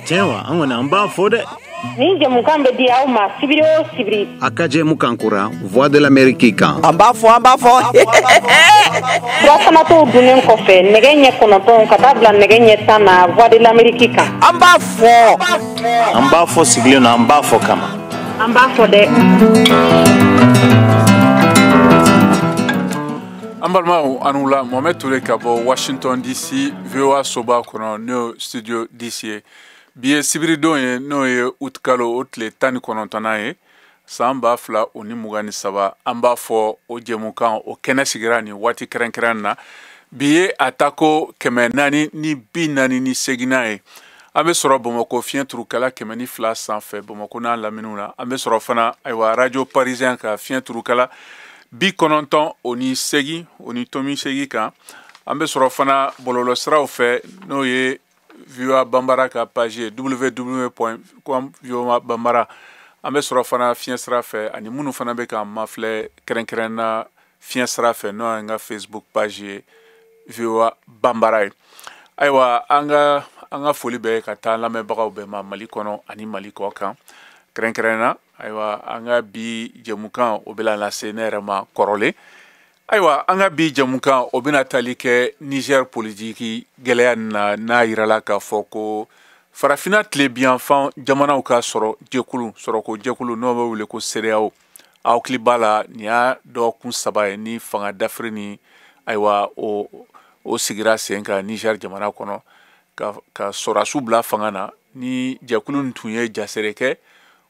Tiens wa an kɔni an b'a fɔ dɛ. Ni jamukan bɛ di aw ma sibiri o sibiri. A ka jɛmukan kura Voix de l'Amérique kan. An b'a fɔ. Furafanatɔw dunnen kɔfɛ nɛgɛ ɲɛ 9 ka taa bila nɛgɛ ɲɛ 10 na Voix de l'Amérique kan. An b'a fɔ. An b'a fɔ sigilen na an b'a fɔ kama. An b'a fɔ dɛ. An balimaw an wula Mohamed Touré ka bɔ Washington DC VOA soba kɔnɔ n'o studio DC ye. Bi ye sibiridon ye n'o ye août kalo o tile 19 ye san 2023 an b'a fɔ o jɛmukan o kɛnɛ sigira ni waati kɛrɛnkɛrɛn na. Bi ye a tako 448 ye. An bɛ sɔrɔ Bamakɔ fiɲɛ turukala 102 sanfɛ Bamakɔ n'a laminiw na. An bɛ sɔrɔ fana ayiwa radio parisien ka fiɲɛ turukala 98 o ni tomi segi kan. An bɛ sɔrɔ fana bɔlɔlɔsiraw fɛ n'o ye VOA Bambara ka page www.com VOA Bambara. An bɛ sɔrɔ fana fiɲɛ sira fɛ ani minnu fana bɛ ka mafilɛ kɛrɛnkɛrɛn na fiɲɛ sira fɛ n'o ye n ka Facebook page ye VOA Bambara ye. Ayiwa an ka foli bɛ ka taa lamɛnbagaw bɛɛ ma Mali kɔnɔ ani Mali kɔ kan kɛrɛnkɛrɛn na. Ayiwa an ka bi jɛmukan o bɛ lase ne yɛrɛ ma kɔrɔlen. Ayiwa an ka bi jɛmukan o bɛna tali kɛ Niger politiki gɛlɛya n'a yirala k'a fɔ ko farafina tilebiyanfan jamanaw ka sɔrɔ ko jɛkulu n'o bɛ wele ko CEDEAO aw hakili b'a la nin y'a dɔgɔkun 3 ye ni fanga dafiri ni ayiwa o sigira sen kan Niger jamana kɔnɔ ka sɔrɔdasiw bila fanga na ni jɛkulu nin tun ye jasɛrɛ kɛ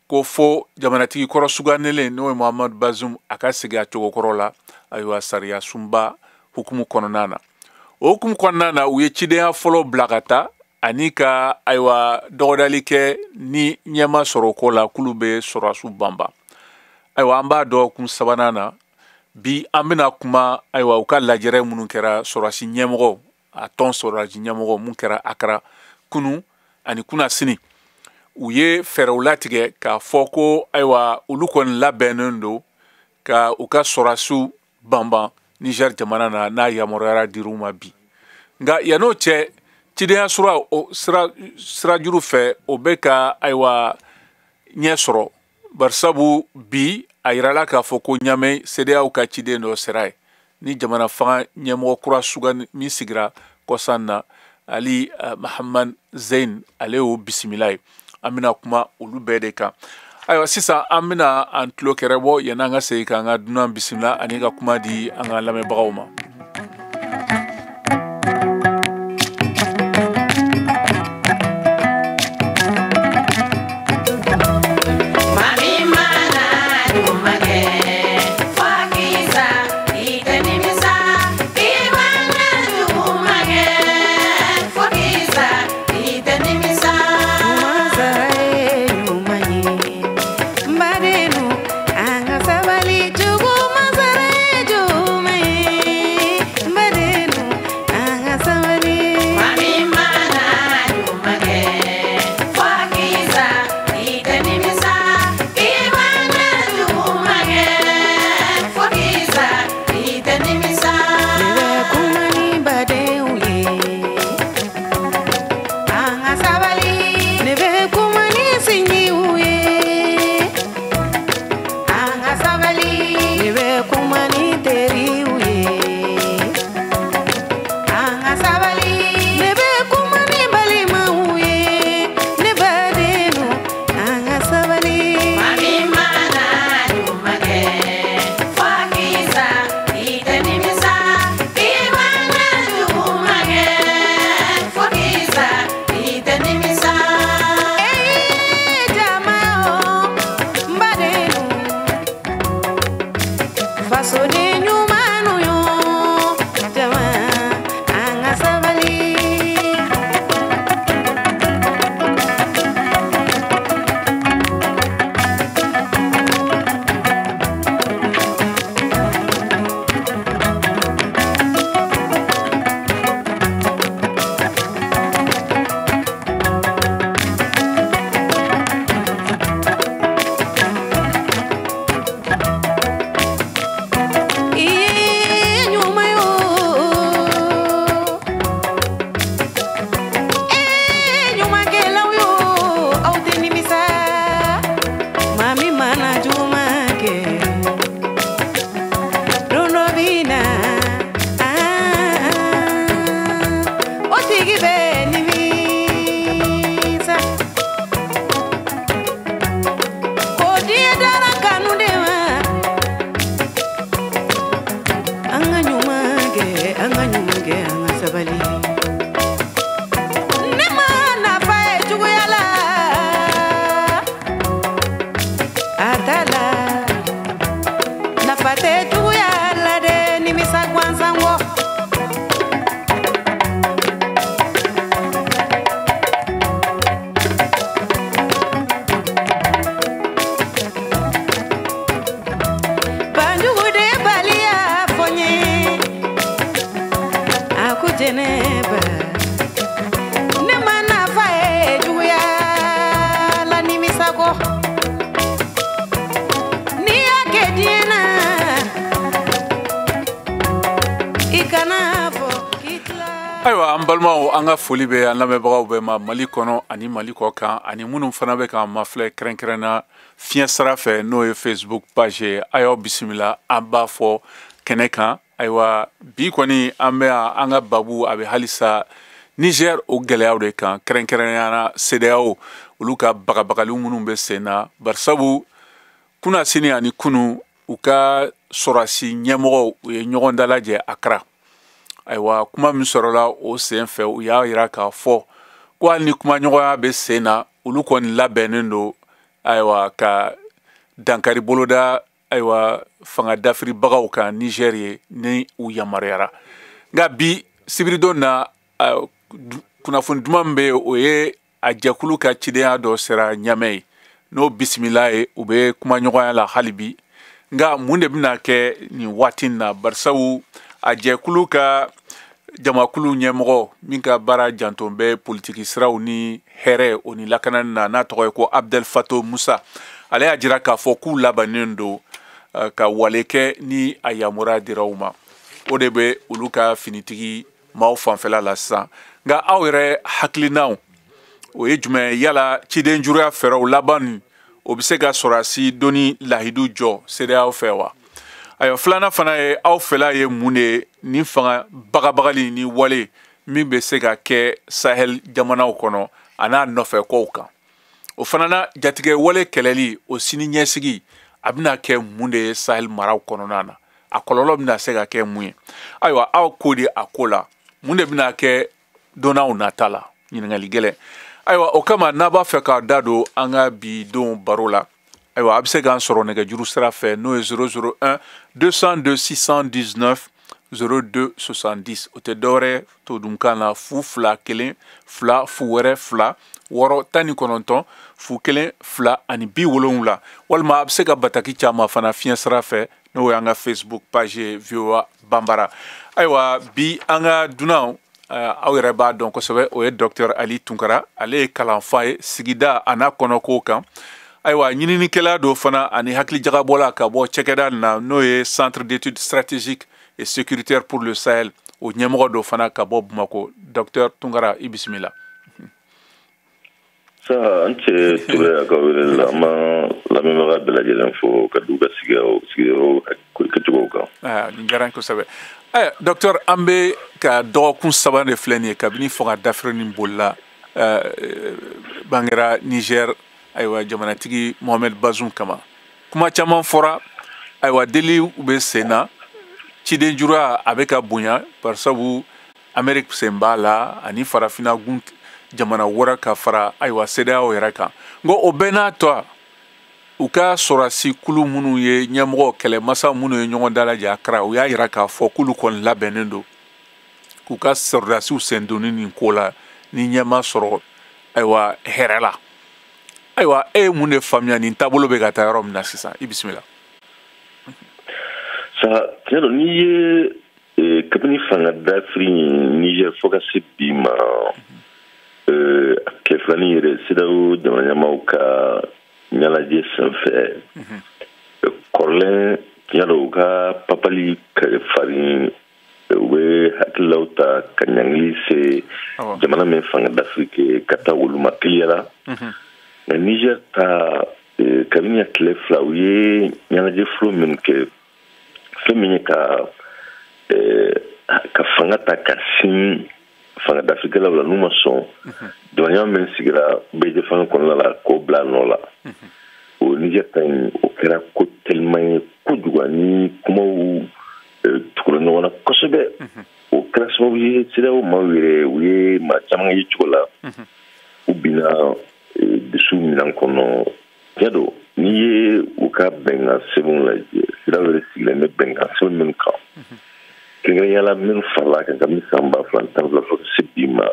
ko fo jamanatigi kɔrɔ sugandelen n'o ye Mohamed Bazoum a ka segin a cogo kɔrɔ la ayiwa sariya sunba hukumu kɔnɔna na. O hukumu kɔnɔna na u ye cidenya fɔlɔ bila ka taa ani ka ayiwa dɔgɔdali kɛ ni ɲɛma sɔrɔ ko la kulu bɛ sɔrɔdasiw banba. Ayiwa an b'a dɔgɔkun 3nan na bi an bɛna kuma ayiwa u ka lajɛrɛ minnu kɛra sɔrɔdasi ɲɛmɔgɔ a tɔn sɔrɔdasi ɲɛmɔgɔ mun kɛra Akara kunu ani kunasini. U ye fɛɛrɛw latigɛ k'a fɔ ko ayiwa olu kɔni labɛnnen don ka u ka sɔrɔdasiw banban Niger jamana na n'a yamaruyara dir'u ma bi. Nka yan'o cɛ cidenya sirajuru fɛ o bɛ ka ayiwa ɲɛ sɔrɔ barisabu bi a yirala k'a fɔ ko ɲamɛ CEDEAO ka ciden dɔ sera ye ni jamana fanga ɲɛmɔgɔ kura sugandi min sigira kɔsan na Ali Mahamad Zein ale y'o bisimila ye. An bɛna kuma olu bɛɛ de kan. Ayiwa sisan an bɛna an tulo kɛrɛ bɔ yan'an ka segin k'an ka dunan bisimila ani ka kuma di an ka lamɛnbagaw ma. Aywa an balimaw an ka foli bɛ an lamɛnbagaw bɛɛ ma Mali kɔnɔ ani Mali kɔ kan ani minnu fana bɛ k'an mafilɛ kɛrɛnkɛrɛnna fiɲɛ sira fɛ n'o ye Facebook page ye a y'aw bisimila an b'a fɔ kɛnɛ kan aywa bi kɔni an bɛ an ka babu a bɛ halisa Niger o gɛlɛyaw de kan kɛrɛnkɛrɛnnenya CEDEAO olu ka bagabagaliw minnu bɛ sen na barisabu kuna sini ani kunu u ka sɔrɔdasi ɲɛmɔgɔw u ye ɲɔgɔn dalajɛ Accra. Aywa kuma min sɔrɔla o sen fɛ u y'a yira k'a fɔ ko hali ni kuma ɲɔgɔnya bɛ sen na olu kɔni labɛnnen don aywa ka dankari boloda aywa fanga dafiribagaw kan Niger ye ni u yamaruyara nka bi sibiridon na kunnafoni duman min bɛ yen o ye a jɛkulu ka cidenya dɔ sera Ɲamɛ ye n'o bisimila ye u bɛ kuma ɲɔgɔnya la hali bi nka mun de bɛna kɛ nin waati in na barisabu a jɛkulu ka jamakulu ɲɛmɔgɔ min ka baara janton bɛ politiki siraw ni hɛrɛ o ni lakanani na n'a tɔgɔ ye ko Abdel Fattah Musa ale y'a jira k'a fɔ k'u labannen don ka wale kɛ ni a yamaruya dira u ma o de bɛ olu ka finitigi maaw fanfɛla la sisan nka aw yɛrɛ hakilinaw o ye jumɛn yala ciden juruya fɛɛrɛw laban o bɛ se ka sɔrɔdasi doni lahidu jɔ CEDEAO fɛ wa ayo filanan fana ye aw fɛla ye mun de ni fanga bagabagali ni wale min bɛ se ka kɛ Sahel jamanaw kɔnɔ a n'a nɔfɛ kow kan o fana na jatigɛ wale kɛlɛli o sini ɲɛsigi a bɛna kɛ mun de ye Sahel maraw kɔnɔna na a kɔlɔlɔ bɛna se ka kɛ mun ye ayiwa aw ko de a ko la mun de bɛna kɛ donaw nata la ɲininkali gɛlɛn ayiwa o kama n'a b'a fɛ k'a da don an ka bi don baro la ayiwa a bɛ se k'an sɔrɔ nɛgɛjuru sira fɛ n'o ye 001 202 619 02 70 o tɛ dɔwɛrɛ to dunkan na fu fila kelen fila fu wɛrɛ fila wɔɔrɔ tan ni kɔnɔntɔn fu kelen fila ani bi wolonwula walima a bɛ se ka bataki caman fana fiɲɛ sira fɛ n'o ye an ka Facebook page ye VOA Bambara ayiwa bi an ka dunan aw yɛrɛ b'a dɔn kosɛbɛ o ye Dr Ali Tunkara ale ye kalanfa ye sigida a n'a kɔnɔkow kan ayiwa ɲininikɛla dɔ fana ani hakilijagabɔla ka bɔ cɛkɛda na n'o ye Centre d'études stratégiques et sécuritaires pour le Sahel o ɲɛmɔgɔ dɔ fana ka bɔ Bamako Dr Tunkara i bisimila sa an cɛ Ture a ka wele la ma lamɛnbaga bɛɛ lajɛlen fo ka du ka sigiyɔrɔ kɛcogow kan nin diyara n kosɛbɛ Docteur an bɛ ka dɔgɔkun saba de filɛ nin ye kabini fanga dafiri nin bolila bangera Niger ayiwa jamanatigi Mohamed Bazoum kama kuma caman fɔra ayiwa deliw bɛ sen na ciden juruya a bɛ ka bonya barisabu Amérique sen b'a la ani farafina gun jamana wɛrɛ ka fara ayiwa CEDEAO yɛrɛ kan nka o bɛɛ n'a tɔ u ka sɔrɔdasi kulu minnu ye ɲɛmɔgɔ kɛlɛmasa minnu ye ɲɔgɔn dalajɛ Accra u y'a yira k'a fɔ k'olu kɔni labɛnnen don k'u ka sɔrɔdasiw sen donni nin ko la ni ɲɛma sɔrɔ ayiwa hɛrɛ la ayiwa e ye mun de faamuya nin taabolo bɛ ka taa yɔrɔ min na sisan i bisimila sa tiɲɛ don n'i ye kabini fanga dafiri Niger fo ka se bi ma kɛfilanin yɛrɛ CEDEAO jamana ɲɛmaaw ka ɲɛnajɛ senfɛ kɔrɔlen tiɲɛ don u ka papali farin u bɛ hakililaw ta ka ɲangili se jamana min fanga dafiri kɛ ka taa olu ma teliyala nka Niger ta kabini ya tile fila u ye ɲɛnajɛ fɔlɔ minnu kɛ fɛn min ye ka fanga ta ka sin fanga dafirikɛlaw la n'u ma sɔn jamana min sigira bɛɛ fanga kɔnɔna la k'o bila nɔ la o Niger ta in o kɛra ko teliman ye kojugu ni kumaw tugula ɲɔgɔn na kosɛbɛ o sababu ye CEDEAO maaw yɛrɛ u ye maa caman ye cogo la u binna dusu minan kɔnɔ tiɲɛ don n'i ye u ka bɛnkan sɛbɛnw lajɛ CEDEAO yɛrɛ sigilen bɛ bɛnkan sɛbɛn minnu kan kɛrɛnkɛrɛnyala minnu farala kan kabini san 2017 fo ka se bi ma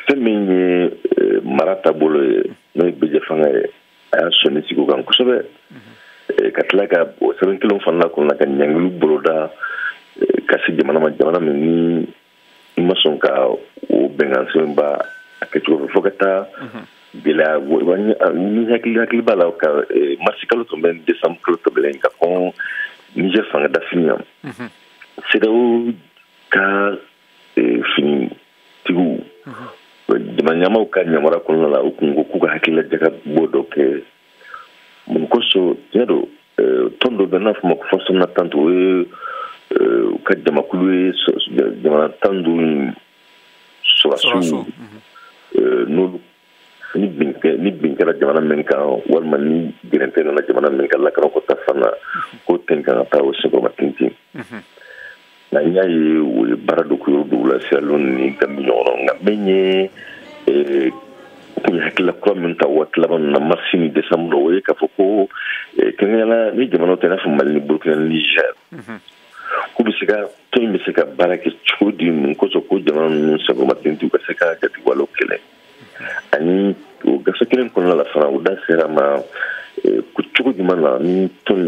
fɛn min ye mara taabolo ye n'o ye bɛjɛ fanga ye a y'a sɔnni sigi o kan kosɛbɛ ka tila ka o sɛbɛn kelen fana kɔnɔna ka ɲangili boloda ka se jamana ma jamana min ni i ma sɔn ka o bɛnkan sɛbɛn ba a kɛcogo fɛ fo ka taa gɛlɛya ni hakili b'a la ka marisi kalo tun bɛ décembre kalo tɛmɛnen ka kɔn Niger fanga dafini yan CEDEAO ka finitigiw jamana ɲɛmaw ka yamaruya kɔnɔna la u kun ko k'u ka hakililajaka bɔ dɔ kɛ mun kosɔn tiɲɛ don tɔn dɔ bɛ n'a fɔ ma ko force natante o ye u ka jamakulu ye jamana 15 sɔrɔdasiw n'olu ni bin kɛra jamana min kan walima ni gɛrɛntɛ nana jamana min kan lakana ko ta fana ko ten kan ka taa o senkɔrɔma tintin nka n y'a ye o ye baara dɔ k'o dɔw la Sierra ni Gambie ɲɔgɔn nka min ye kun ye hakilila kura min ta waati laban na mars ni décembre o ye k'a fɔ ko kɛrɛnkɛrɛnyala ni jamanaw tɛ i n'a fɔ Mali ni Burkina ni Niger k'u bɛ se ka tɔn in bɛ se ka baara kɛ cogo di mun kosɔn ko jamana ninnu senkɔrɔma tintin ka se ka jatigɛwalew kɛlɛ ani o gafe kelen kɔnɔna la fana u da sera ma ko cogo jumɛn na ni tɔn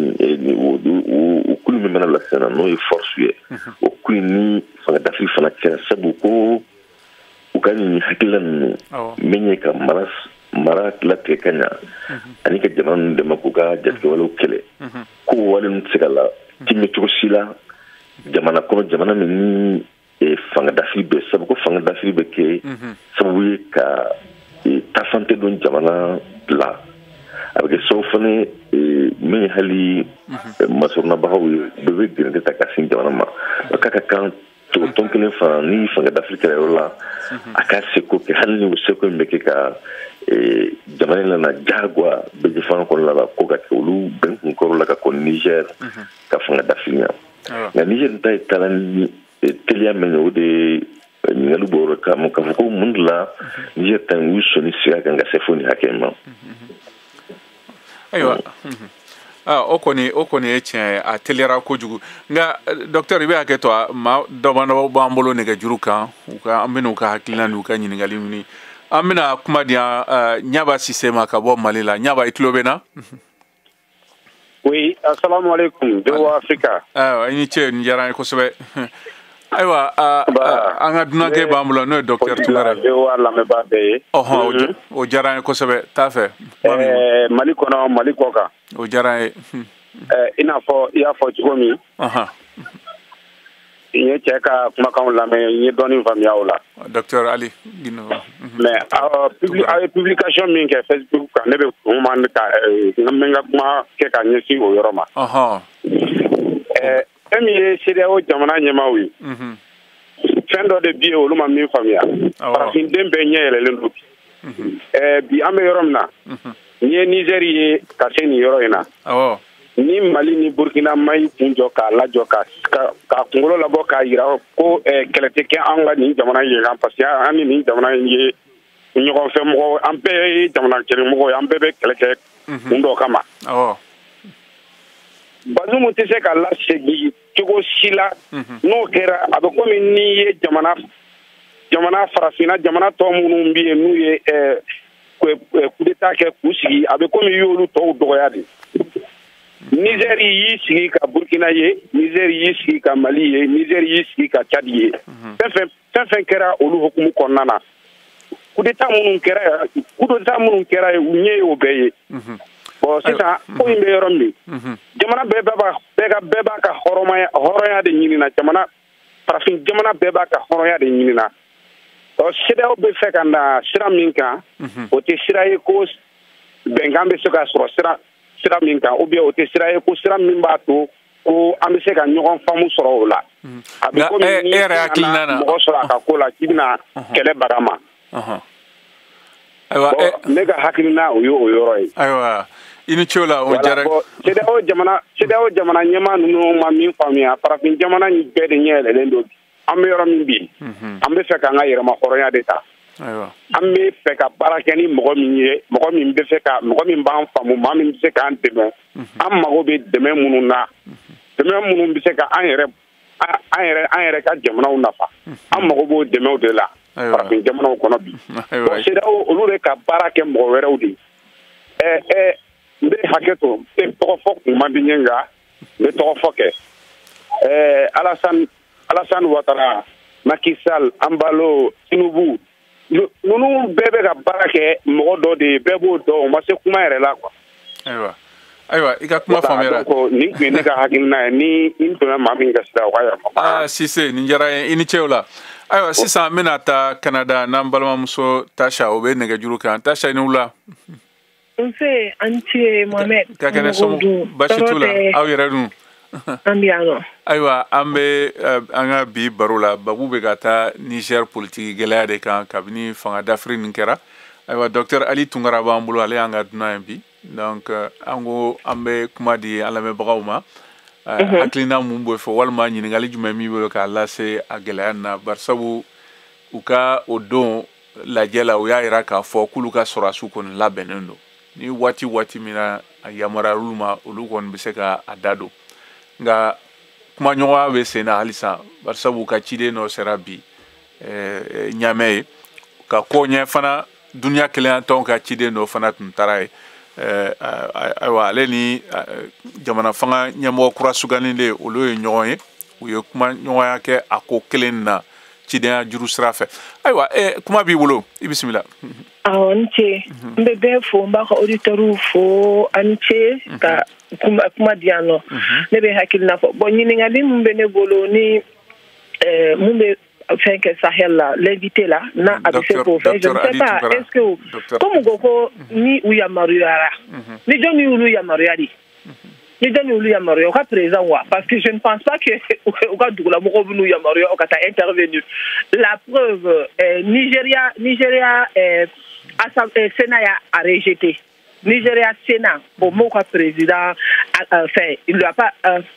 o kulu min bɛna lase na n'o ye force ye o kulu ni fanga dafi fana kɛra sabu ko u ka nin hakilila ninnu min ye ka mara latigɛ ka ɲa ani ka jamana ninnu dɛmɛ k'u ka jatigɛwalew kɛlɛ ko wale ninnu tɛ se ka la timi cogo si la jamana kɔnɔ jamana min ni fanga dafi bɛ sabu ko fanga dafi bɛ kɛ sababu ye ka tafante don jamana la a bɛ kɛ sababu fana min ye hali masorɔnabagaw ye bɛɛ bɛ gɛrɛntɛ ta ka sin jamana ma a ka kan tɔn kelen fana ni fanga dafi kɛra yɔrɔ la a ka seko kɛ hali ni o seko in bɛ kɛ ka jamana in nana jagoya bɛjɛ fanga kɔnɔna la ko ka kɛ olu bɛn kun kɔrɔ la ka kɔn Niger ka fanga dafi ɲa nka Niger ta ye taala ni teliya min o de ɲininkali bɔ yɔrɔ kama k'a fɔ ko mun de la Niger ta in y'u sɔnni sira kan ka se fo nin hakɛ ma. Ayiwa o kɔni ye tiɲɛ ye a teliyara kojugu nka docteur i bɛ hakɛ to maa dɔbɔ b'an bolo nɛgɛjuru kan an bɛna u ka hakilina n'u ka ɲininkali ɲini an bɛna kuma di Ɲaba Sise ma ka bɔ Mali la Ɲaba i tulo bɛ na. Oui, assalamu alaikum de Afrika. I ni ce nin diyara n ye kosɛbɛ. Ayiwa an ka dunankɛ b'an bolo n'o ye docteur Tunkara ye. lamɛnbaa bɛɛ ye. Ɔhɔn o diyara n ye kosɛbɛ t'a fɛ. Mali kɔnɔ Mali kɔ kan. O diyara n ye. I n'a fɔ i y'a fɔ cogo min. N ye cɛ ka kumakanw lamɛn n ye dɔɔnin faamuya o la. Docteur Ali Gino. Mais aw ye publication min kɛ Facebook kan ne bɛ kuma n bɛ ka kuma kɛ ka ɲɛsin o yɔrɔ ma. Fɛn min ye CEDEAO jamana ɲɛmaaw ye fɛn dɔ de bi ye olu ma min faamuya farafinden bɛɛ ɲɛ yɛlɛlen don bi an bɛ yɔrɔ min na n'i ye Niger ye ka se nin yɔrɔ in na ni Mali ni Burkina ma y'i kun jɔ k'a lajɔ ka kunkolo labɔ k'a yira ko kɛlɛ tɛ kɛ an ka nin jamana in ye kan parce que an ni nin jamana in ye ɲɔgɔn fɛ mɔgɔ an bɛɛ ye jamana kelen mɔgɔ ye an bɛɛ bɛ kɛlɛ kɛ kun dɔ kama. Bazumu tɛ se ka lasegin cogo si la n'o kɛra a bɛ komi n'i ye jamana farafinna jamana tɔ minnu bɛ yen n'u ye coup d'état kɛ k'u sigi a bɛ komi i y'olu tɔw dɔgɔya de. Niger y'i sigi ka Burkina ye Niger y'i sigi ka Mali ye Niger y'i sigi ka Tchad ye fɛn fɛn kɛra olu hukumu kɔnɔna na coup d'état minnu kɛra u ɲɛ ye o bɛɛ ye. Bon sisan ko in bɛ yɔrɔ min jamana bɛɛ b'a ka hɔrɔnya de ɲinina farafin jamana bɛɛ b'a ka hɔrɔnya de ɲinina CEDEAO bɛ fɛ ka na sira min kan o tɛ sira ye ko bɛnkan bɛ se ka sɔrɔ sira min kan ou bien o tɛ sira ye ko sira min b'a to ko an bɛ se ka ɲɔgɔn faamu sɔrɔ o la a bɛ komi ni mɔgɔ sɔrɔ a ka ko la k'i bɛna kɛlɛ baga ma. Ne ka hakilina o ye o yɔrɔ ye. Ayiwa i ni ce o la o diyara. CEDEAO jamana ɲɛmaa ninnu ma min faamuya farafin jamana ni bɛɛ de ɲɛ yɛlɛlen don an bɛ yɔrɔ min bi an bɛ fɛ k'an ka yɛrɛmahɔrɔnya de ta an bɛ fɛ ka baara kɛ ni mɔgɔ min ye mɔgɔ min bɛ fɛ ka mɔgɔ min b'an faamu maa min bɛ se k'an dɛmɛ an mago bɛ dɛmɛ minnu na dɛmɛ minnu bɛ se ka an yɛrɛ ka jamanaw nafa an mago b'o dɛmɛw de la farafin jamanaw kɔnɔ bi bon CEDEAO olu de ka baara kɛ mɔgɔ wɛrɛw de n bɛ hakɛ to n tɛ tɔgɔ fɔ kun man di n ye nka n bɛ tɔgɔ fɔ kɛ Alassane Ouattara, Macky Sall, Ambalo, Tinubu ninnu bɛɛ bɛ ka baara kɛ mɔgɔ dɔ de ye bɛɛ b'o dɔn o ma se kuma yɛrɛ la quoi. Ayiwa i ka kuma faamuyara nin tun ye ne ka hakilina ye ni n tɛmɛ maa min ka sira o ka yɛlɛma. Sise nin diyara n ye i ni cɛw la ayiwa sisan n bɛna taa Canada n'an balimamuso Tasha o bɛ nɛgɛjuru kan Tasha i ni wula. Nse an ce Mohamed. Ka kɛnɛ sɔmɔ baasi t'u la aw yɛrɛ dun. An bɛ yan nɔ. Ayiwa an bɛ an ka bi baro la babu bɛ ka taa Niger politiki gɛlɛya de kan kabini fanga dafiri nin kɛra ayiwa Dr Ali Tunkara b'an bolo ale y'an ka dunan ye bi donc an ko an bɛ kuma di an lamɛnbagaw ma hakilina mun b'o fɔ walima ɲininkali jumɛn min bolo k'a lase a gɛlɛya nin na barisabu u ka o don lajɛ la u y'a yira k'a fɔ k'olu ka sɔrɔdasiw kɔni labɛnnen don ni waati min na a yamaruyar'olu ma olu kɔni bɛ se ka a da don nka kuma ɲɔgɔnya bɛ sen na halisa barisabu ka ciden dɔ sera bi ɲamɛ ye ka ko ɲɛ fana duniya kelenya tɔn ka ciden dɔ fana tun taara ye ayiwa ale ni jamana fanga ɲɛmɔgɔ kura suganilen olu ye ɲɔgɔn ye u ye kuma ɲɔgɔnya kɛ a ko kelen na cidenya juru sira fɛ ayiwa kuma b'i bolo i bisimila. Awɔ n ce n bɛ bɛɛ fo n b'a ka auditeur fo a ni ce ka kuma di yan nɔ ne bɛ hakilina fɔ bon ɲininkali min bɛ ne bolo ni mun bɛ fɛn kɛ Sahel la l'invité la n'a a bɛ se k'o fɛ je ne sais pas est-ce que comme ko ko ni u yamaruyara ni jɔn y'olu yamaruya de ni jɔn y'olu yamaruya u ka président wa parce que je ne pense pas que u ka dugulamɔgɔw bɛ n'u yamaruya u ka taa intervenir la preuve Nigeria Sénat a rejeté. Nigeria Sénat, au mot que président fait, il lui a pas,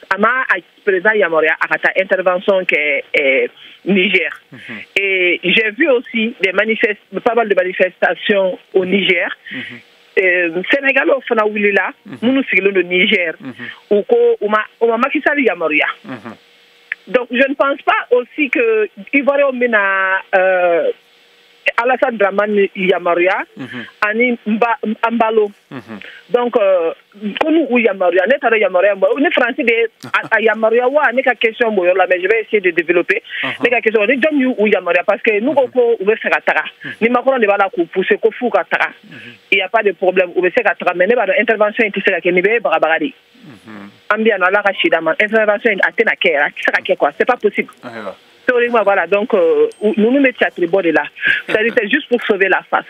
ama président Yamoria a fait intervention que Niger. Et j'ai vu aussi pas mal de manifestations au Niger. Sénégal au fana wulila, nous sigilons le Niger, ou ma Macky Sall Yamoria. Donc je ne pense pas aussi que Ivoire mena Alassane Dramane Yamaruya ani Ambalo donc comme ou Yamaruya ne tara Yamaruya ne français de Yamaruya wa ne ka question boyo la mais je vais essayer de développer ne ka question ne jom ou Yamaruya parce que nous ko ou be se ka tara ni Macron de bala ko pousser ko fu ka tara il y a pas de problème ou be se ka tara mais ne ba intervention inte se ka ke ni be bagabagadi ambiano ala ka shidama intervention atena kera se ka ke quoi c'est pas possible. Voilà, donc nous nous mettons à tribord de là. C'est juste pour sauver la face.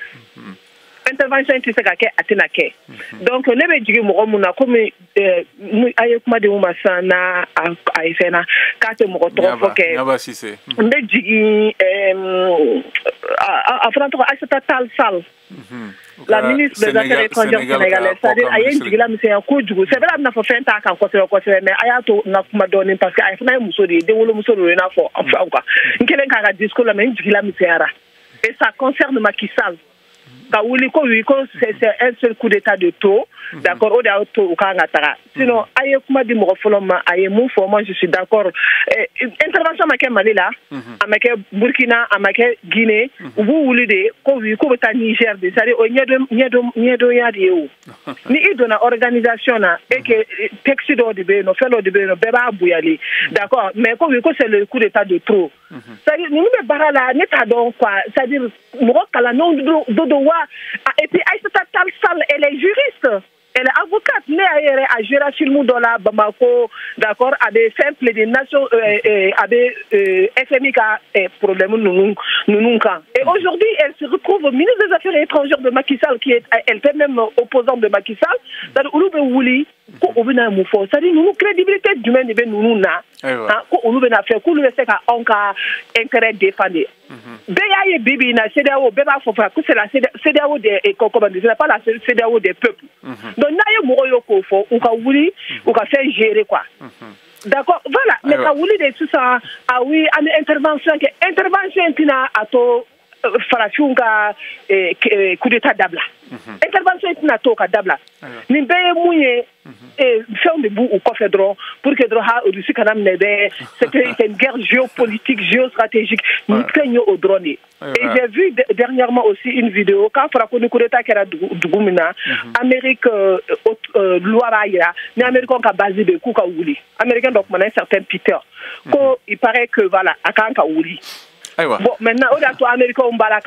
Intervention tu sais qu'à Athénaké. Donc ne me dis moi mon comme avec moi de moi sana à Efena quand me retrouve que me dis à Franco Aïssata Tall Sall la ministre des Affaires étrangères sénégalaise c'est-à-dire ayen digila monsieur en kojugu c'est vrai na fo fenta kan ko mais ayato na kuma doni parce que ayfna musori de wolo musori na fo enfin quoi nkelen ka discours la mais digila monsieur ara et ça concerne Macky Sall. C'est un seul coup d'état de taux, d'accord, au d'auto au Kangatara. Sinon, aïe, comment dire, aïe, moi je suis d'accord. Intervention à Mali là, à Burkina, à Guinée, vous voulez dire, qu'on Niger, c'est-à-dire, ni idona organisation na et que texte de beno fellow de beno beba bouyali d'accord mais comme c'est le coup d'état de trop ça dit nous me barala n'état donc quoi ça dit mo kala non do wa et puis Aïssata Tall Sall elle est juriste. Elle est avocate, mais elle a géré sur le monde là, Bamako, d'accord, à des simples des nations, à des FMI qui a problème nous. Et aujourd'hui, elle se retrouve au ministre des Affaires étrangères de Macky Sall, qui est, elle était même opposante de Macky Sall. C'est-à-dire, c'est-à-dire, nous crédibilité du même niveau nous na, qu'on nous a fait, qu'on nous a fait qu'un intérêt défendu. Béaye Bibi na CEDEAO, Béba Fofa, c'est la CEDEAO des, comment dire, c'est pas la CEDEAO des peuples. Donc, n'a eu Moroyo Kofo, ou ka wuli, ou ka faire gérer quoi. D'accord, voilà. Mais quand vous dites tout ça, ah oui, une intervention tina ato farachunga coup d'état d'abla. Intervention tina to ka d'abla. Ni beye mouye faire de bout au confédéral pour que droha au dessus kanam nebe. C'était une guerre géopolitique, géostratégique. Nous craignons au drone. Et j'ai vu dernièrement aussi une vidéo quand Farako coup d'état qui era Dugumina, Amérique Loiraïa, ni Américain qui a basé de Kouka Ouli. Américain donc maintenant un certain Peter. Il paraît que voilà, à Kanka Ouli. Bon, maintenant, au-delà Américain, on va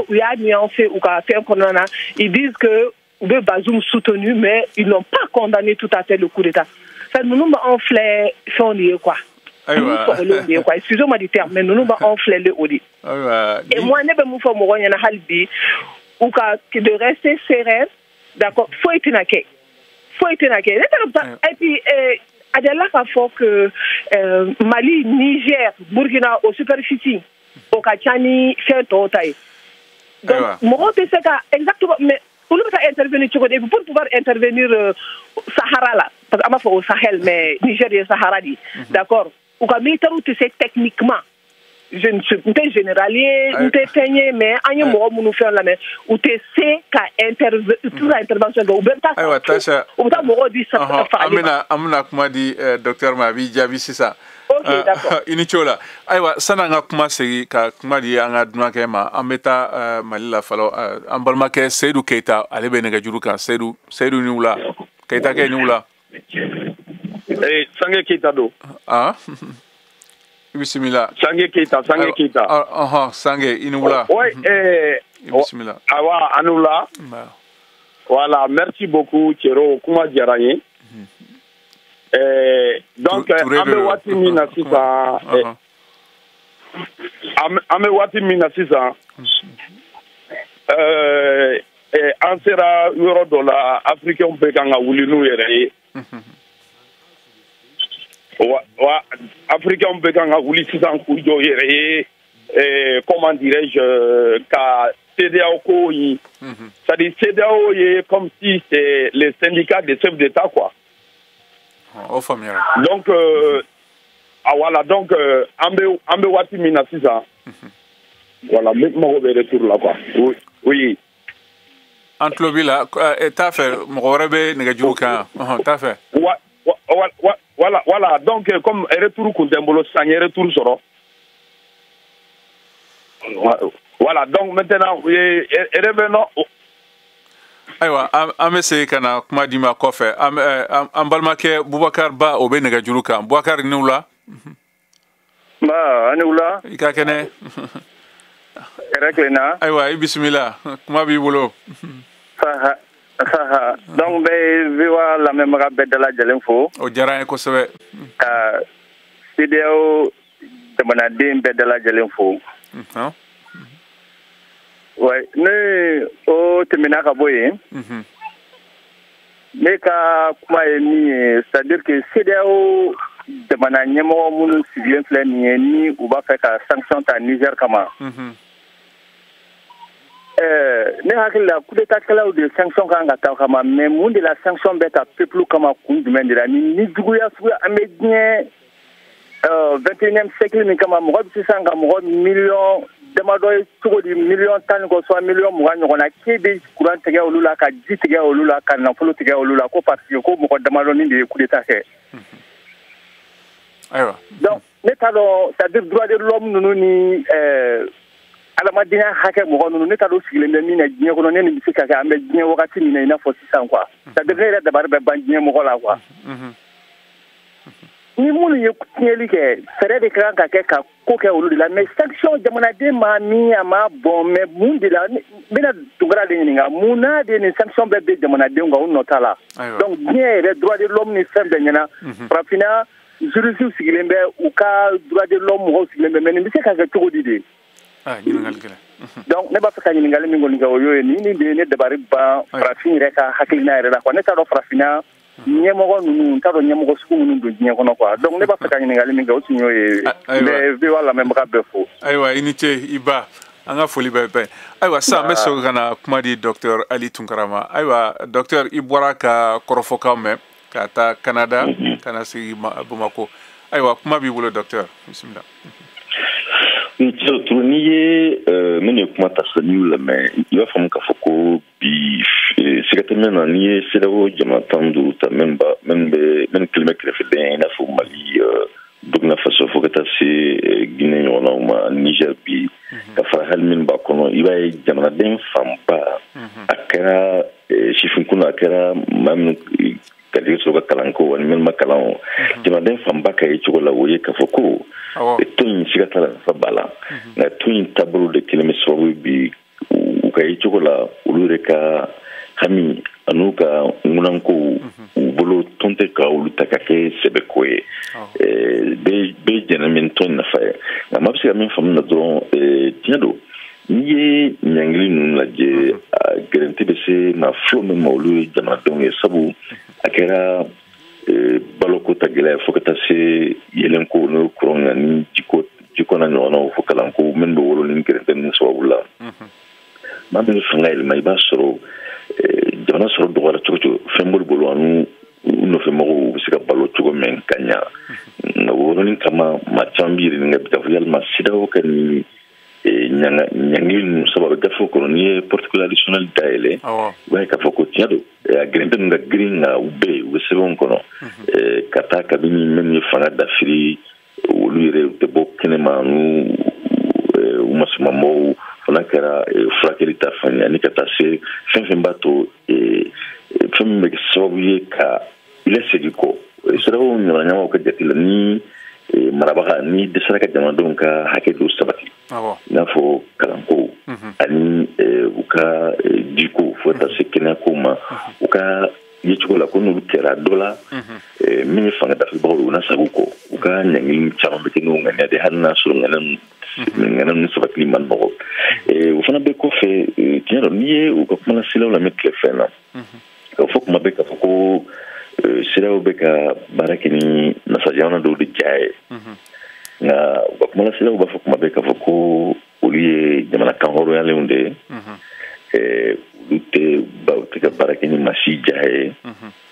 il y a nuancé ou fait un condamnat. Ils disent que le Bazoum soutenu, mais ils n'ont pas condamné tout à fait le coup d'État. Ça nous enflait son lieu, quoi. Excusez-moi du terme, mais nous enflait le haut. Et moi, je ne peux pas me ou de rester serein, d'accord, faut être naqué. Et puis, il y a là que Mali, Niger, Burkina, au superficie, au Kachani, c'est un total. Donc, moi, c'est exactement, mais pour intervenir, pour pouvoir intervenir Sahara là, parce qu'il faut au Sahel, mais Niger et Sahara, d'accord, ou quand c'est techniquement. Je ne suis pas généralier, je ne suis pas mais il y a un faire la main. Ou tu sais qu'à intervention de Oubenta. Amina kuma di docteur Mabi Jabi sisa. Ok, d'accord. Inichola. Aywa sana nga kuma segi ka kuma di anga duma ke ma ameta malila falo ambalma ke Seydou Keita ale be nega juru kan Seydou ni wula Keita ke ni wula. Sange Keita do. Ah. Bismillah. Sange Keita. Sange Inula. Oui, Bismillah. Awa Anula. Voilà, merci beaucoup, Thierry. Kuma Djaraye. Donc, Amewati Minasisa. Amewati Minasisa. Ansera Eurodola, Africain Bekanga Wulinu Yere. Africain Bekanga Wuli Sisan Koujo Yere, comment dirais-je, ka CDAO, c'est-à-dire CDAO est comme si c'est les syndicats des chefs d'État, quoi. Donc, voilà, donc, Ambe Wati Minasisa. Voilà, maintenant on va retour là, quoi. Oui. Antlobila, t'as fait, Morebe Negajuka, t'as fait. Voilà, donc comme retour Kundembolo Sanye retour soro. Voilà, donc maintenant revenons. Aywa, amese kana kuma dima kofe. Ambalmake Boubacar Ba obe negajuru kan. Boubacar Nula. Ba Nula. Ika kene. Ereklena. Aywa, bismillah. Kuma bi bolo. Donc, viva la même de la Jalenfo. Au Jara ko sebe. CDAO de Manadim de la Jalenfo. Ouais, ne au Teminaka Boye. Mais c'est-à-dire que CDAO de Mananyemo Moulou Civil ni ou va faire sanction à Niger Kama. Ne hakili la coup d'état kala de sanction kanga ta kama mais monde de la sanction beta peuple kama kun du mendira ni duguya suya amedien 21e siècle ni kama mo bi sanga mo million demadoy tugo di million tan ko so million mo ganyo na kebe courant tege olula ka di tege olula ka na fulu tege olula ko parce que ko mo demado ni de coup d'état ke aywa donc ne talo ça dire droit de l'homme nous ni alamadina hake mo gonu ne talo sigile mi na dien ko ne ni sika ka me dien wakati ni na fo sisan quoi ça devrait être barbe bandien mo la quoi ni mulu ye kuteli ke fere de kran ka ke ka ko ke olu la mais sanction jamana de ma mi ama bon mais mundi la bena tugra de ni nga muna de ni sanction be de jamana de nga on notala donc bien les droits de l'homme ni sembe nyana prafina juridiction sigile be ou ka droit de l'homme mo sigile be mais ni sika ka to dide donc ne ba faka ni ngal mi ngol ngaw yoy ni de ne dabari ba prafin reka hakilina reka ko ne ta do prafina nyemo nunu ta do nyemo su nunu do nyen kono quoi donc ne ba faka ni ngal mi ngaw sinyo e mais vi wala même ka befo aywa inite iba anga foli bebe aywa sa meso kana kuma di docteur Ali Tunkarama aywa docteur Ibora ka korofoka me ka taa Canada kana sigi Bamako ayiwa kuma b'i bolo docteur bismillah ni ye mene kuma ta saniu la mais il va falloir ka foko bi secrétaire ni ye CEDEAO jama tandu ta même kilomètre refeden na fo Mali Burkina Faso fo ka se Guinée wala ma Niger bi ka fara hal min ba kono iba jama den famba akara chifin kuna akara mam kadi so ka kalanko wani men makalan jama den famba ka yi chola woye ka foko tun sigata fa bala na tun tableau de kilomètre bi u ka yi chola ulure ka hami anuka munanko bolo tonte ka ulu takake sebekoe be jenamin ton na fa na mabsi amin famna don tiado ni nyangli nun la je garanti be se na flo me mawlu jama don e sabu akera baloko tagela fokata se yelenko no kronga ni jiko na no fokalanko men do wolo ni garanti ni so wala mabe fangail mai basoro jamana soro dogara chocho fembol bolo anu no femo bisika balo chogo men kanya na wolo ni kama machambiri ni ngabita fuyal masida okani nyangil sababu gafo koloni particular additional daile wa ka foko tiado agrente nga green na ube wesebon kono kata kabini men fanga dafiri woluire de bokene manu umasmamo nakara frakelita fanya ni kata se fenfembato femme sobiye ka ile segiko sero nyama ko jatila ni marabaka ni desaraka jama donc hake do sabati na fo kalanko ani uka diko fota sekena kuma uka yichikola kono kera dola mini fanga da bolo na sabuko uka nyangi chama bekino nganya de hanna so ngana sabati man bo ufana be ko fe tiaro niye uka kuma sila la mettre fena faut que mabeka foko sila ubeka barakini na sajana do de jaye na kuma sila uba foko mabeka foko uliye jamana kanhoro ya leunde ute ba uteka barakini masija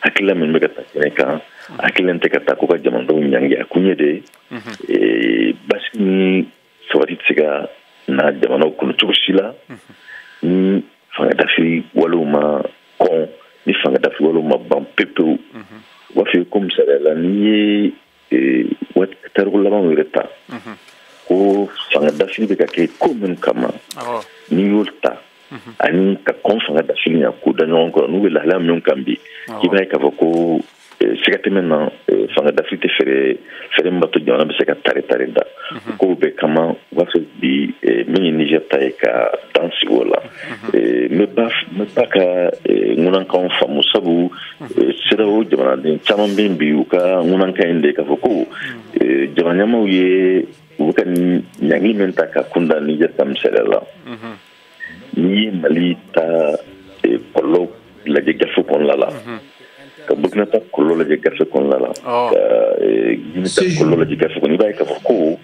hakila men beka takeneka hakila ntekata ko ka jamanda unyangi akunyede basi sawati tsika na jamana ko tubusila ni fanga dafi waluma kon ni fanga dafi waluma ban pepe wa fi comme ça la ni wat tarula ban wireta ko fanga dafi beka ke comme kama ni yulta ani ka konfanga da finya ko da non ko no la la mon kambi ki bay ka ko sigate maintenant fanga da fite fere mbato jona be seka tare da ko be kama wa fe bi mini Niger tay ka dansi wala me ba ka ngunan kan famu sabu CEDEAO jama den chaman bimbi uka ngunan ka inde ka ko jama nyama uye ukan nyangi menta ka kunda Niger tam selela ni Mali ta kolo la je gafu kon lala ka Burkina ta kolo la je gafu kon lala Guinée ta kolo la je gafu kon iba ka ko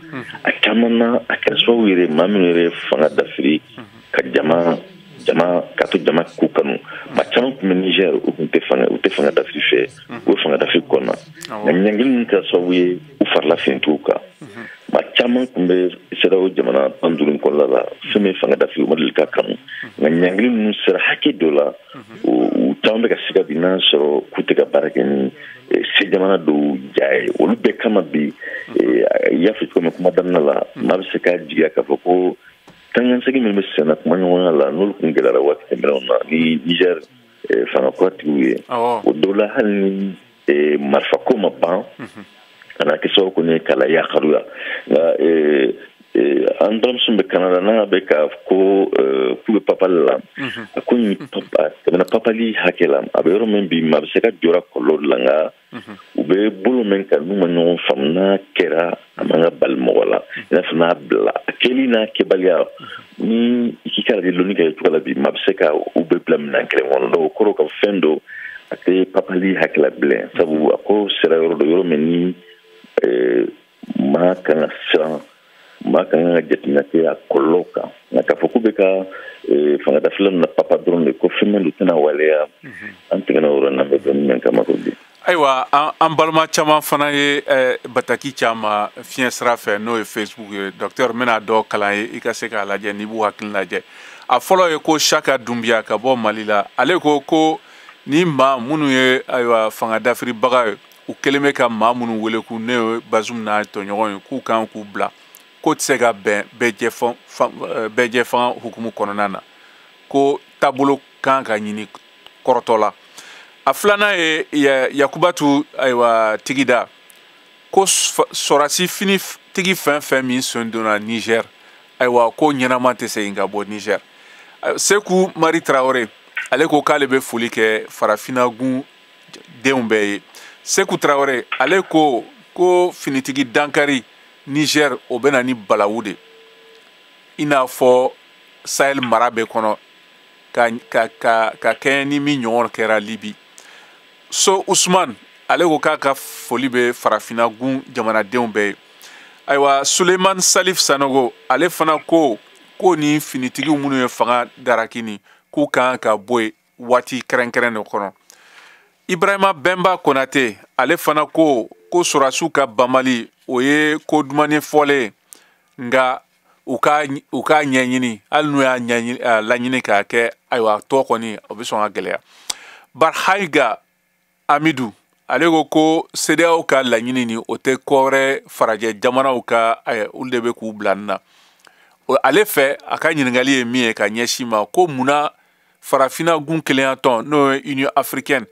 akamana akanso wire mamire fanga d'Afrique ka jama ku kanu ma chama ku Niger u te fanga d'Afrique fe u fanga d'Afrique kona nyangin ka so wi u farla fintuka ma chama kumbe CEDEAO jamana pandulun kollala seme fanga d'Afrique model ka kanu nyangin mun sera hake dola u tambe ka siga bina so kutega barakeni se jamana do jaay wolu be kama bi ya fi ko kuma danala ma be se ka jiga ka foko tangan segi mel mesena kuma nyona la nul kungela wat kemerona ni Niger fanga kwati wi o dola halni marfa koma ban ana ke so ko ne kala ya kharuya andram sumbe Canada na be ka ko ku papala ko ni papa na papali hakela abero men bi ma se ka jora ko langa ube bulu men ka numa no famna kera amanga balmo wala na fna bla keli na ke balia ni ikikala de loni ka tukala bi ma se ka ube blam na kre wono do ko ko fendo ate papali hakela ble sabu ako sera yoro meni ma kana sera makanga jetina ke akoloka na kafoku beka fanga da film na papa drone ko film lutena walea antigana ora na be men kama ko bi ayiwa an balima caman fana ye bataki caman fiɲɛ sira fɛ n'o ye Facebook ye docteur mena dɔ kalan ye i ka se k'a lajɛ n'i b'u hakili lajɛ a fɔlɔ ye ko Chaka Doumbia ka bɔ Mali la ale ko ni maa minnu ye ayiwa fanga dafiribaga ye u kelen bɛ ka maa minnu wele k'u ne ye Bazoum n'a tɔɲɔgɔn ye k'u kan k'u bila ko tɛ se ka bɛn bɛɛ fanga hukumu kɔnɔna na ko taabolo kan ka ɲini kɔrɔtɔ la a filanan ye Yakubatu ayiwa Tigida ko sɔrasi fini tigi fɛn fɛn min sen donna Niger ayiwa ko ɲɛnama tɛ se ka bɔ Niger Seku Mari Traoré ale ko k'ale bɛ foli kɛ farafinagun denw bɛɛ ye Seku Traoré ale ko finitigi dankari Niger o bɛ na ni balawu de i n'a fɔ Sahel mara bɛ kɔnɔ ka kɛɲɛ ni min ɲɔgɔn kɛra Libi So Usman ale ko k'a ka foli bɛ farafinagun jamanadenw bɛɛ ye ayiwa Suleiman Salif Sanogo ale fana ko ni finitigiw minnu ye fanga darakini k'u kan ka bɔ yen waati kɛrɛnkɛrɛn de kɔnɔ Ibrahima Bemba Konate ale fana ko sɔrɔdasiw ka banbali o ye ko dumani fɔlen nka u ka ɲɛɲini hali n'u y'a laɲini k'a kɛ ayiwa tɔ kɔni o bɛ sɔn ka gɛlɛya Barhaiga Amidou ale ko CEDEAO ka laɲini ni o tɛ kɔrɛ farajɛ jamanaw ka olu de bɛ k'u bila nin na ale fɛ a ka ɲininkali ye min ye ka ɲɛsin ma ko munna farafinagun kelenya tɔn n'o ye Union Africaine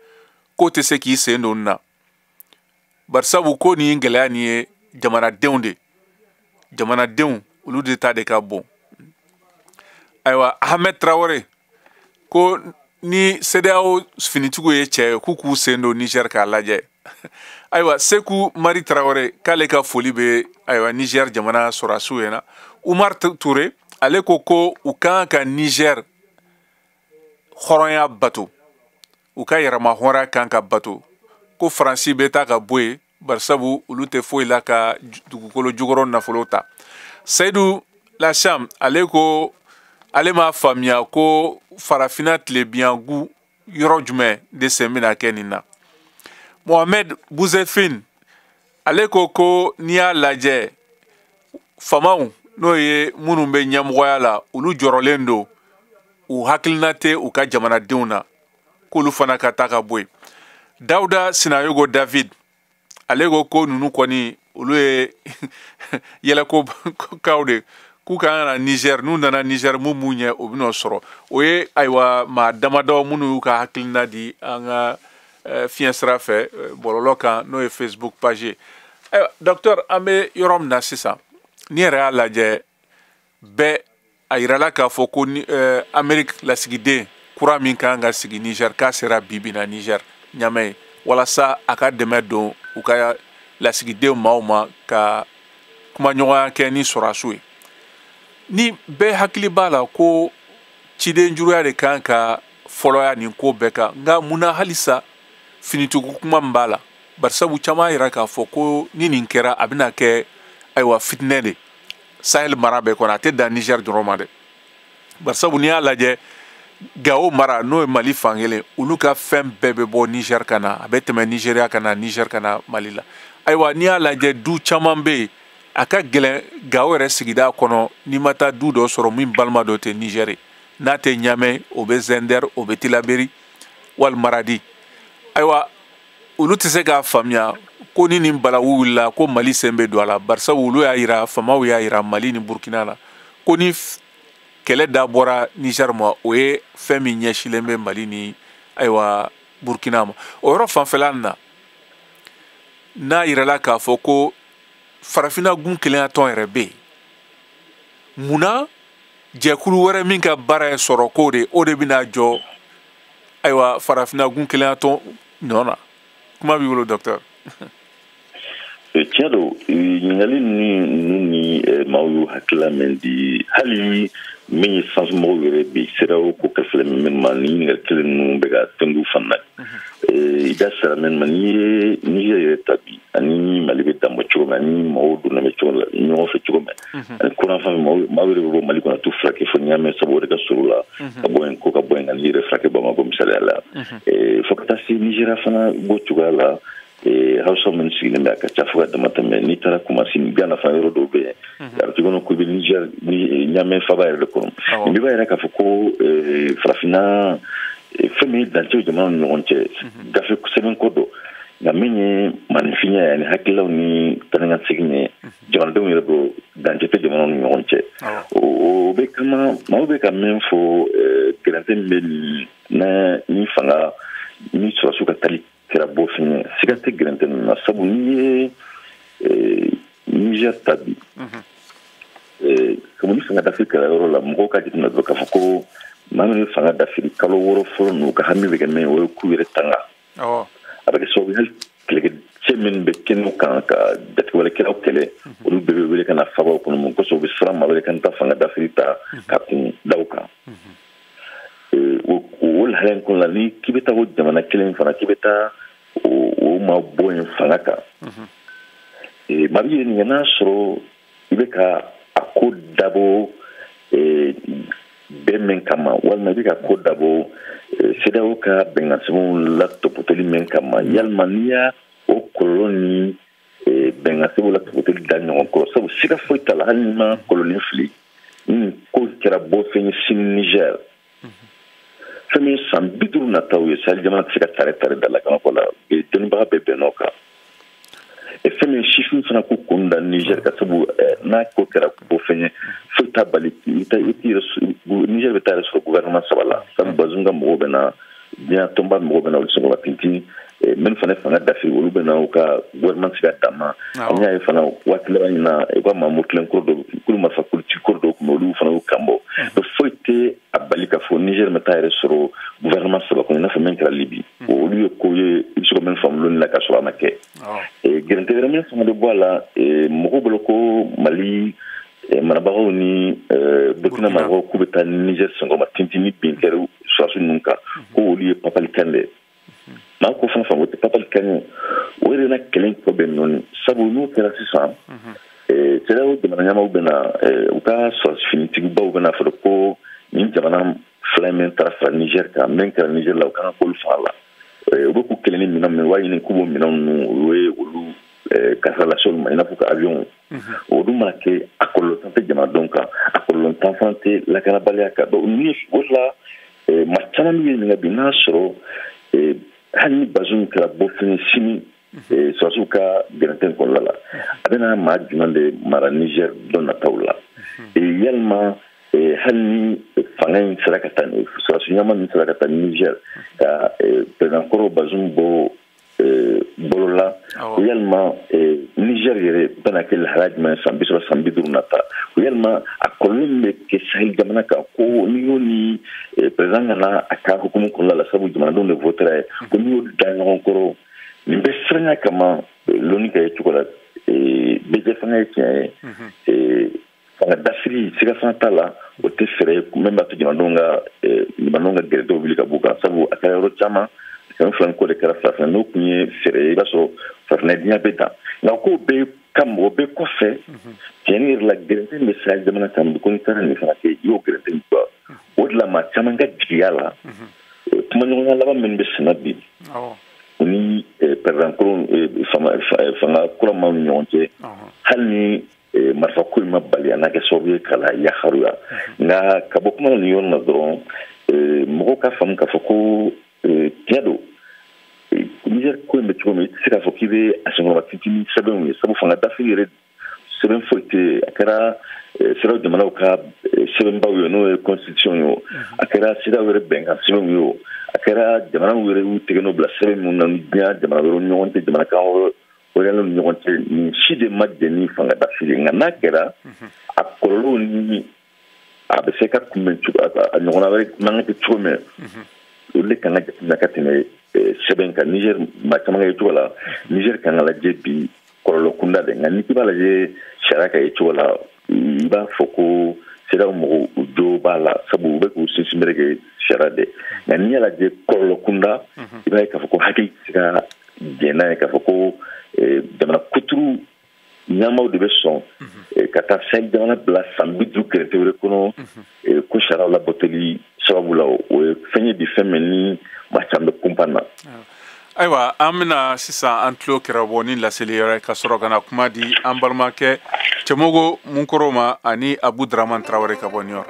ko tɛ se k'i sen don nin na barisabu ko nin gɛlɛya nin ye jamanadenw olu de ta de ka bon ayiwa Ahmed Traoré ko ni CEDEAO finitigiw ye cɛ k'u sen don Niger k'a lajɛ ayiwa Seku Mari Traoré k'ale ka foli bɛ ayiwa Niger jamana sɔrɔdasiw ye na Umar Touré ale ko u kan ka Niger hɔrɔnya bato u ka yɛrɛma hɔrɔnya kan ka bato ko Faransi bɛ taa ka bɔ yen barisabu olu tɛ foyi la ka dugukolo jukɔrɔ nafolo ta Seydou Lacham ale m'a faamuya ko farafina tilebiyangu yɔrɔ jumɛn de sen bɛna kɛ nin na Mohamed Bouzefine ale ko n'i y'a lajɛ famaw n'o ye minnu bɛ ɲɛmɔgɔya la olu jɔrɔlen don u hakilina tɛ u ka jamanadenw na k'olu fana ka taa ka bɔ yen Dawuda Sinayogo David ale ko ninnu kɔni olu ye yɛlɛkokaw de k'u ka na Niger n'u nana Niger mun b'u ɲɛ o bɛn'o sɔrɔ o ye ayiwa maa damadɔ minnu y'u ka hakilina di an ka fiɲɛ sira fɛ bɔlɔlɔ kan n'o ye Facebook page ye ayiwa docteur an bɛ yɔrɔ min na sisan n'i yɛrɛ y'a lajɛ bɛɛ a yirala k'a fɔ ko Amérique lasigiden kura min kan ka sigi Niger k'a sera bibi na Niger ɲamɛ walasa a ka dɛmɛ don u ka lasigidenw maaw ma ka kumaɲɔgɔnya kɛ ni sɔrɔdasiw ye ni bɛɛ hakili b'a la ko ciden juruya de kan ka fɔlɔya nin ko bɛɛ kan nka munna halisa finitigiw kuma min b'a la barisabu caman yɛrɛ k'a fɔ ko ni nin kɛra a bɛna kɛ ayiwa fitinɛ de Sahel mara bɛɛ kɔnɔ a tɛ dan Niger dɔrɔn ma dɛ barisabu n'i y'a lajɛ Gao mara n'o ye Mali fankelen olu ka fɛn bɛɛ bɛ bɔ Niger ka na a bɛ tɛmɛ Nigeria ka na Niger ka na Mali la ayiwa n'i y'a lajɛ du caman bɛ yen a ka gɛlɛn Gao yɛrɛ sigida kɔnɔ n'i ma taa du dɔ sɔrɔ min balima dɔ tɛ Niger ye n'a tɛ Ɲamɛ o bɛ Zender o bɛ Tilaberi wali Maradi ayiwa olu tɛ se k'a faamuya ko ni nin balawu wulila ko Mali sen bɛ don a la barisabu olu y'a yira famaw y'a yira Mali ni Burkina la ko ni kɛlɛ da bɔra Niger ma o ye fɛn min ɲɛsilen bɛ Mali ni ayiwa Burkina ma o yɔrɔ fanfɛla na n'a yirala k'a fɔ ko farafinagun kelenya tɔn yɛrɛ bɛ yen munna jɛkulu wɛrɛ min ka baara ye sɔrɔ ko de o de bɛna jɔ ayiwa farafinagun kelenya tɔn nɔ na kuma b'i bolo docteur tiɲɛ don ɲininkali ninnu ni maaw y'u hakilila min di hali min ye sansumɔgɔw yɛrɛ bɛ CEDEAO ko kɛ filɛ min ma ni ɲininkali kelen ninnu bɛ ka tɛngu fana i da sera min ma n'i ye Niger yɛrɛ ta bi ani Mali bɛ danbɔ cogo min ani mɔgɔw donna bɛ cogo la ɲɔgɔn fɛ cogo min kuran fa ma wele bo mali ko tu frake fo nyame sabo de ka surula bo en ko ka bo en ali re frake ba ma ko misala la fo ka si Nigeria fana go tugala hausa men sigine me ka chafuga da matame ni tara kuma sin gana fa yoro do be ya ti gono ko be Niger ni nyame fa ba re ko ni ba era ka fo ko frafina femi danti de man no onche da fe ko semen kodo na menye manifinya yani hakila ni tananga sigine jona do yoro danti de man no onche o be kama ma be ka men fo grande men na ni fanga ni so ka tali kera bofine sigate grande na sabu ni Niger tabi comme ni fanga d'Afrique la yoro la mo ka jitina do ka fako manu fanga d'Afrique kalo woro foro no ka hami be men wo ku yere tanga avec so bi kelege chemin be kenu kan ka dati wala kera kele o be be kana faba ko mo ko so bi sram ma be kan ta fanga d'Afrique ta ka tin dawka o halen ko la ni kibeta wo jamana kelen fana kibeta o ma boyen fanga ka mabi ni na soro ibeka akodabo bemen kama wala bika kodabo sedawo ka bengasimo la topotoli men kama yalmania o koloni bengasimo la topotoli danyo ko sabu sika foita la halima koloni fli ko kera bo feni sin Niger femi san bidur na tawe sal jamana sika tare dalla kana ko la be tenba be benoka femi shifin fana ko kunda Niger ka sabu na ko kera bo feni foita bali ita Niger betare so gouvernement sabala sam bazunga mo bena bien tomba mo bena o so la pinti men fana fana dafi wolu bena o ka gouvernement sika dama anya fana watla ina e ko ma mutlen kordo kulu ma fa kulti kordo ko lu fana o kambo do foite abalika fo Niger metare so gouvernement sabala ko na fa men kala libi o lu ko ye so men fam lon la ka so ma ke gerente vraiment sama de bola mo ko Mali manabago ni Burkina Faso kubeta Niger sango matintini binkeru swasu nunka ko oli papal kande ma ko fa wote papal kande wore na kelen problem non sabu no kera sisa tera o de manama ubena uka so finiti ba ubena fa ko ni jamana flamen tra Niger ka men ka Niger la kana ko fala o ko kelen ni minam wa yin kubo minam we ulu kasala sol ma ina fuka avion o dum marqué akolo tante jama donc akolo tante la kana balia ka do ni wala ma chana mi ni ngabina soro hani bazun kala bofini simi so suka garanten ko lala abena ma jumande mara Niger don na tawla yelma hani fangain sarakatan so sunyama ni sarakatan Niger ka penankoro bazun bo bolola yalma Niger yere banakel harajma sambiso sambidur nata yalma akolumbe ke sahil jamana ka ko ni president na aka hukumu kolla sabu jamana don le voter ko ni dan encore ni besranya kama lonika yetukola beje fanga yake fanga dafri siga fantala o te fere memba to jamana donga manonga gerdo bilika buka sabu akayoro chama kan flanko de kara fa no kunye fere baso farnedia beta na ko be kam o be ko fe tenir la grande message de mana kam ko ni tan ni fa ke yo grande ko o la ma chamanga diala tuma no la ba men be sinabi ni per rancon fama kula ma nyonje halni marfa ko ma bali ana ke sobe kala ya kharuya na kabokuma ni yon na dron mo ka fam ka foko tiado Niger ko me tume sika fokibe asongo matitini sabon sabu fanga dafire seben foite akara sero de manauka seben bawo no constitution yo akara sida were benga seben yo akara jamana were utegeno bla seben mun na nya jamana were nyonte jamana ka o were nyonte ni shide madde ni fanga dafire ngana kera akolo ni abeseka kumenchu anyona were mangate tume le kanga na katine seben ka Niger ma kamanga yitola Niger kanga la jebi kololo kunda de ngani kibala je sharaka yitola iba foko sera mo do bala sabu be ku sisimrege sharade ngani la je kololo kunda iba ka foko haki sika jena ka foko de na kuturu nyama de beson ka taa fɛn jamana bila san 50 kɛrɛfɛ wɛrɛ kɔnɔ ko sariya labatoli sababu la o ye fɛn ye bi fɛn min ni maa caman bɛ kumpan na. Ayiwa an bɛna sisan an tulo kɛra bɔ ni laseli yɛrɛ ka sɔrɔ ka na kuma di an balimakɛ Cɛmɔgɔ Munkɔrɔ ma ani Abu Draman Tarawele ka bɔ New York.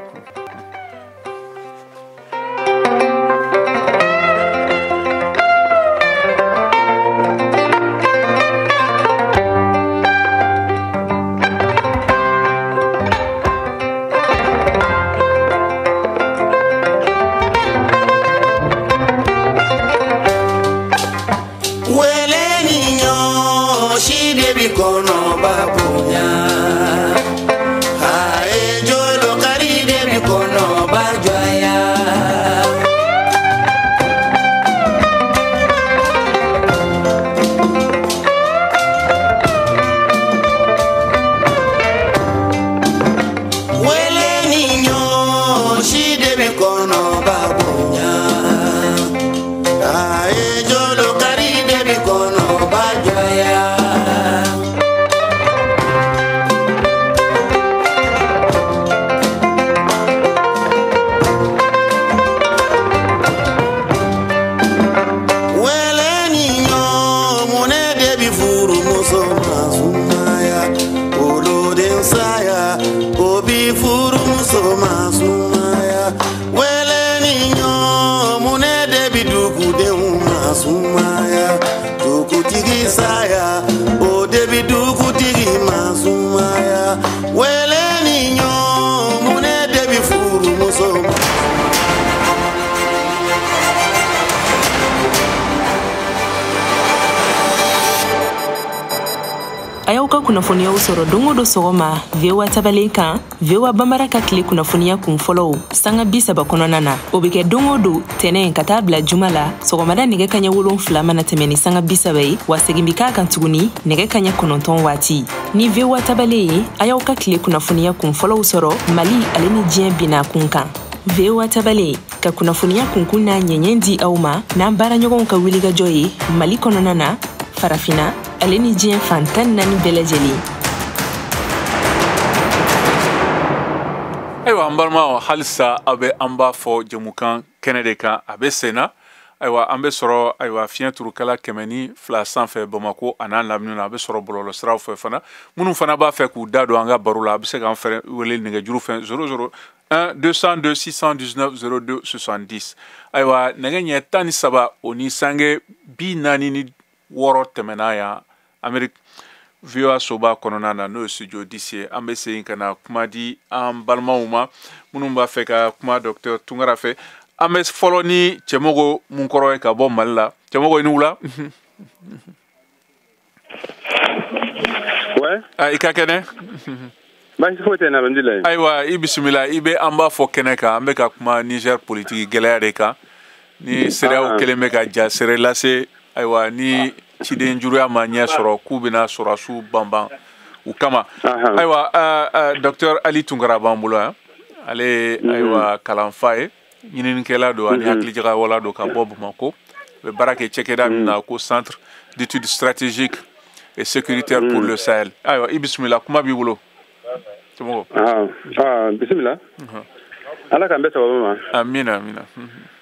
Kunnafoniyaw sɔrɔ dongo do sɔgɔma VOA tabalen kan VOA Bambara ka tile kunnafoniya kun fɔlɔw sanga 30 kɔnɔna na o bɛ kɛ dongo do tɛnɛn ka taa bila juma la sɔgɔmada nɛgɛ kaɲɛ 7 mana tɛmɛ ni sanga 30 ye wa segin bi k'a kan tuguni nɛgɛ kaɲɛ 9 waati ni VOA tabalen ye a y'aw ka tile kunnafoniya kun fɔlɔw sɔrɔ Mali ale ni diɲɛ bina kun kan VOA tabalen ka kunnafoniya kunkun n'a ɲɛɲɛ di aw ma n'an baaraɲɔgɔnw ka wulikajɔ ye Mali kɔnɔna na farafina ale ni diɲɛ fantan naani bɛɛ lajɛlen. Ayiwa an balimaw halisa a bɛ an b'a fɔ jɛmukan kɛnɛ de kan a bɛ senna ayiwa an bɛ sɔrɔ ayiwa fiɲɛ turukala 102 sanfɛ Bamako a n'a lamini na a bɛ sɔrɔ bɔlɔlɔ siraw fɛ fana minnu fana b'a fɛ k'u da don an ka baro la a bɛ se k'an fɛ wele nɛgɛjuru fɛ 001 202 619 02 70 ayiwa nɛgɛ ɲɛ 13 o ni sange 46 tɛmɛna yan Amerique VOA soba kɔnɔna na n'o ye studio DC an bɛ segin ka na kuma di an balimaw ma minnu b'a fɛ ka kuma Dr Tunkara fɛ an bɛ fɔlɔ ni Cɛmɔgɔ Munkɔrɔ ye ka bɔ Mali la Cɛmɔgɔ i ni wula i ka kɛnɛ baasi foyi tɛ na alhamdulilayi ayiwa i bisimila i bɛ an b'a fɔ kɛnɛ kan an bɛ ka kuma Niger politique gɛlɛya de kan ni CEDEAO kelen bɛ ka ja sere lase ayiwa ni ciden juruya ma ɲɛ sɔrɔ k'u bɛna sɔrɔsiw banban u kama ayiwa Dr Ali Tunkara b'an bolo yan ale ayiwa kalanfa ye ɲininikɛla don ani hakilijagawala don ka bɔ Bamako u bɛ baara kɛ cɛkɛda min na ko Centre d'études stratégiques et sécuritaires pour le Sahel ayiwa i bisimila kuma b'i bolo Cɛmɔgɔ bisimila ala k'an bɛ sababu ma amina amina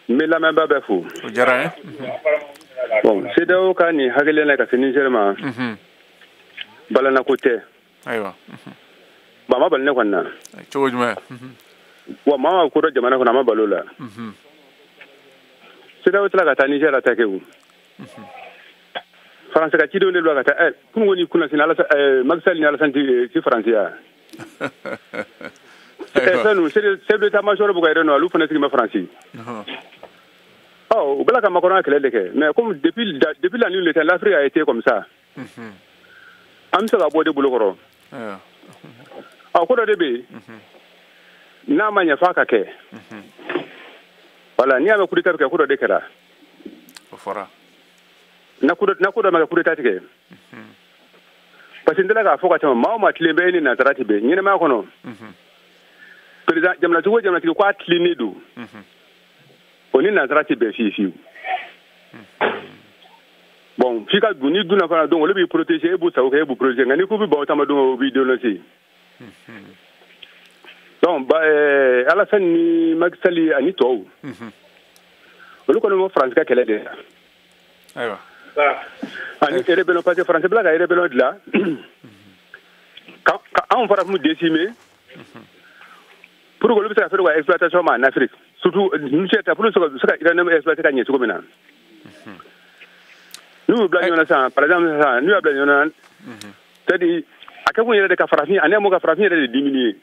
n bɛ lamɛnbaa bɛɛ fo o diyara n ye bon CEDEAO ka nin hakilina ka se Niger ma balanako tɛ ayiwa bon a ma bali ne kɔni na cogo jumɛn wa maa ma ko dɔ jamana kɔnɔ a ma balo la CEDEAO tila ka taa Niger attaqué o faransi ka cidenw de don ka taa kun ko ni kunnasini Macky Sall ni Alassane ti faransiya fɛn ninnu chef d'état-major bɛ ka yɛrɛ nɔ olu fana sigi bɛ faransi u bɛla ka Macron kɛlɛ de kɛ mais comme depuis la nuit le temps l'Afrique a été comme ça an bɛ se ka bɔ de bolokɔrɔ ko dɔ de bɛ yen n'a ma ɲɛ f'a ka kɛ voilà n'i y'a mɛn coup d'état bɛ kɛ ko dɔ de kɛra o fɔra na ko dɔ ma kɛ coup d'état tigɛ parce que n tɛna k'a fɔ ka tɛmɛ maa o maa tilen bɛ e ni nazara tɛ bɛn ɲɛnɛmaya kɔnɔ président jamanatigi o jamanatigi ko a tilennen don o ni nazara tɛ bɛn fiyewu fiyewu bon f'i ka dun ni dunna fana donc olu b'i protéger e b'u sago kɛ e b'u protéger nka n'i ko b'i ban o tama don o b'i dénoncer Donc Alassane ni Macky Sall ani tɔw olu kɔni ma France ka kɛlɛ de ayiwa ani rébellion parce que France bila ka rébellion dilan ka anw farafinw décimer pour que olu bɛ se ka faire ka exploitation ma en Afrique surtout Niger ta pour se ka uranium exploiter ka ɲɛ cogo min na n'u bila ɲɔgɔn na sisan par exemple sisan n'u y'a bila ɲɔgɔn na c'est-à-dire a kɛ kun yɛrɛ de ka farafin ani mo ka farafin yɛrɛ de diminuer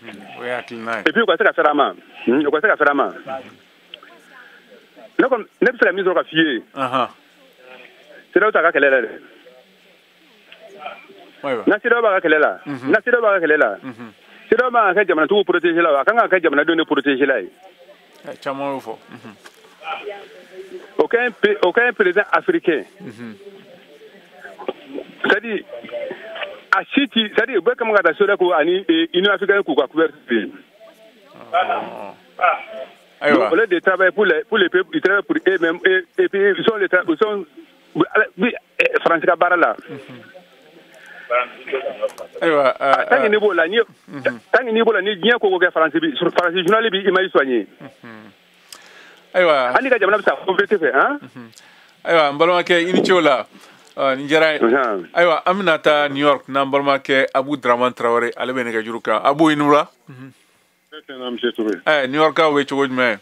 et puis u ka se ka fɛrɛ a ma u ka se ka fɛrɛ a ma ne bɛ se ka min sɔrɔ ka f'i ye CEDEAO t'a ka kɛlɛ la dɛ na CEDEAO b'a ka kɛlɛ la CEDEAO ma ka kɛ jamanatigiw protéger la a kan ka kɛ jamanadenw de protéger la ye caman y'o fɔ aucun président africain c'est-à-dire a siti c'est-à-dire bɛɛ kama ka taa CEDEAO ani Union africaine k'u ka couverture donc au lieu de travailler pour les peuples ils travaillent pour eux-mêmes et puis ils sont France ka baara la ayiwa tant que niveau la ni diɲɛ ko kɛ France journal bi image soigné ayiwa hali ka jamana bɛ sa pauvreté fɛ ayiwa n balimakɛ i ni ce o la nin diyara n ye ayiwa an bɛna taa New York n'an balimakɛ Abu Dramane Traoré ale bɛ nɛgɛjuru kan Abu i ni wula New York aw bɛ cogo jumɛn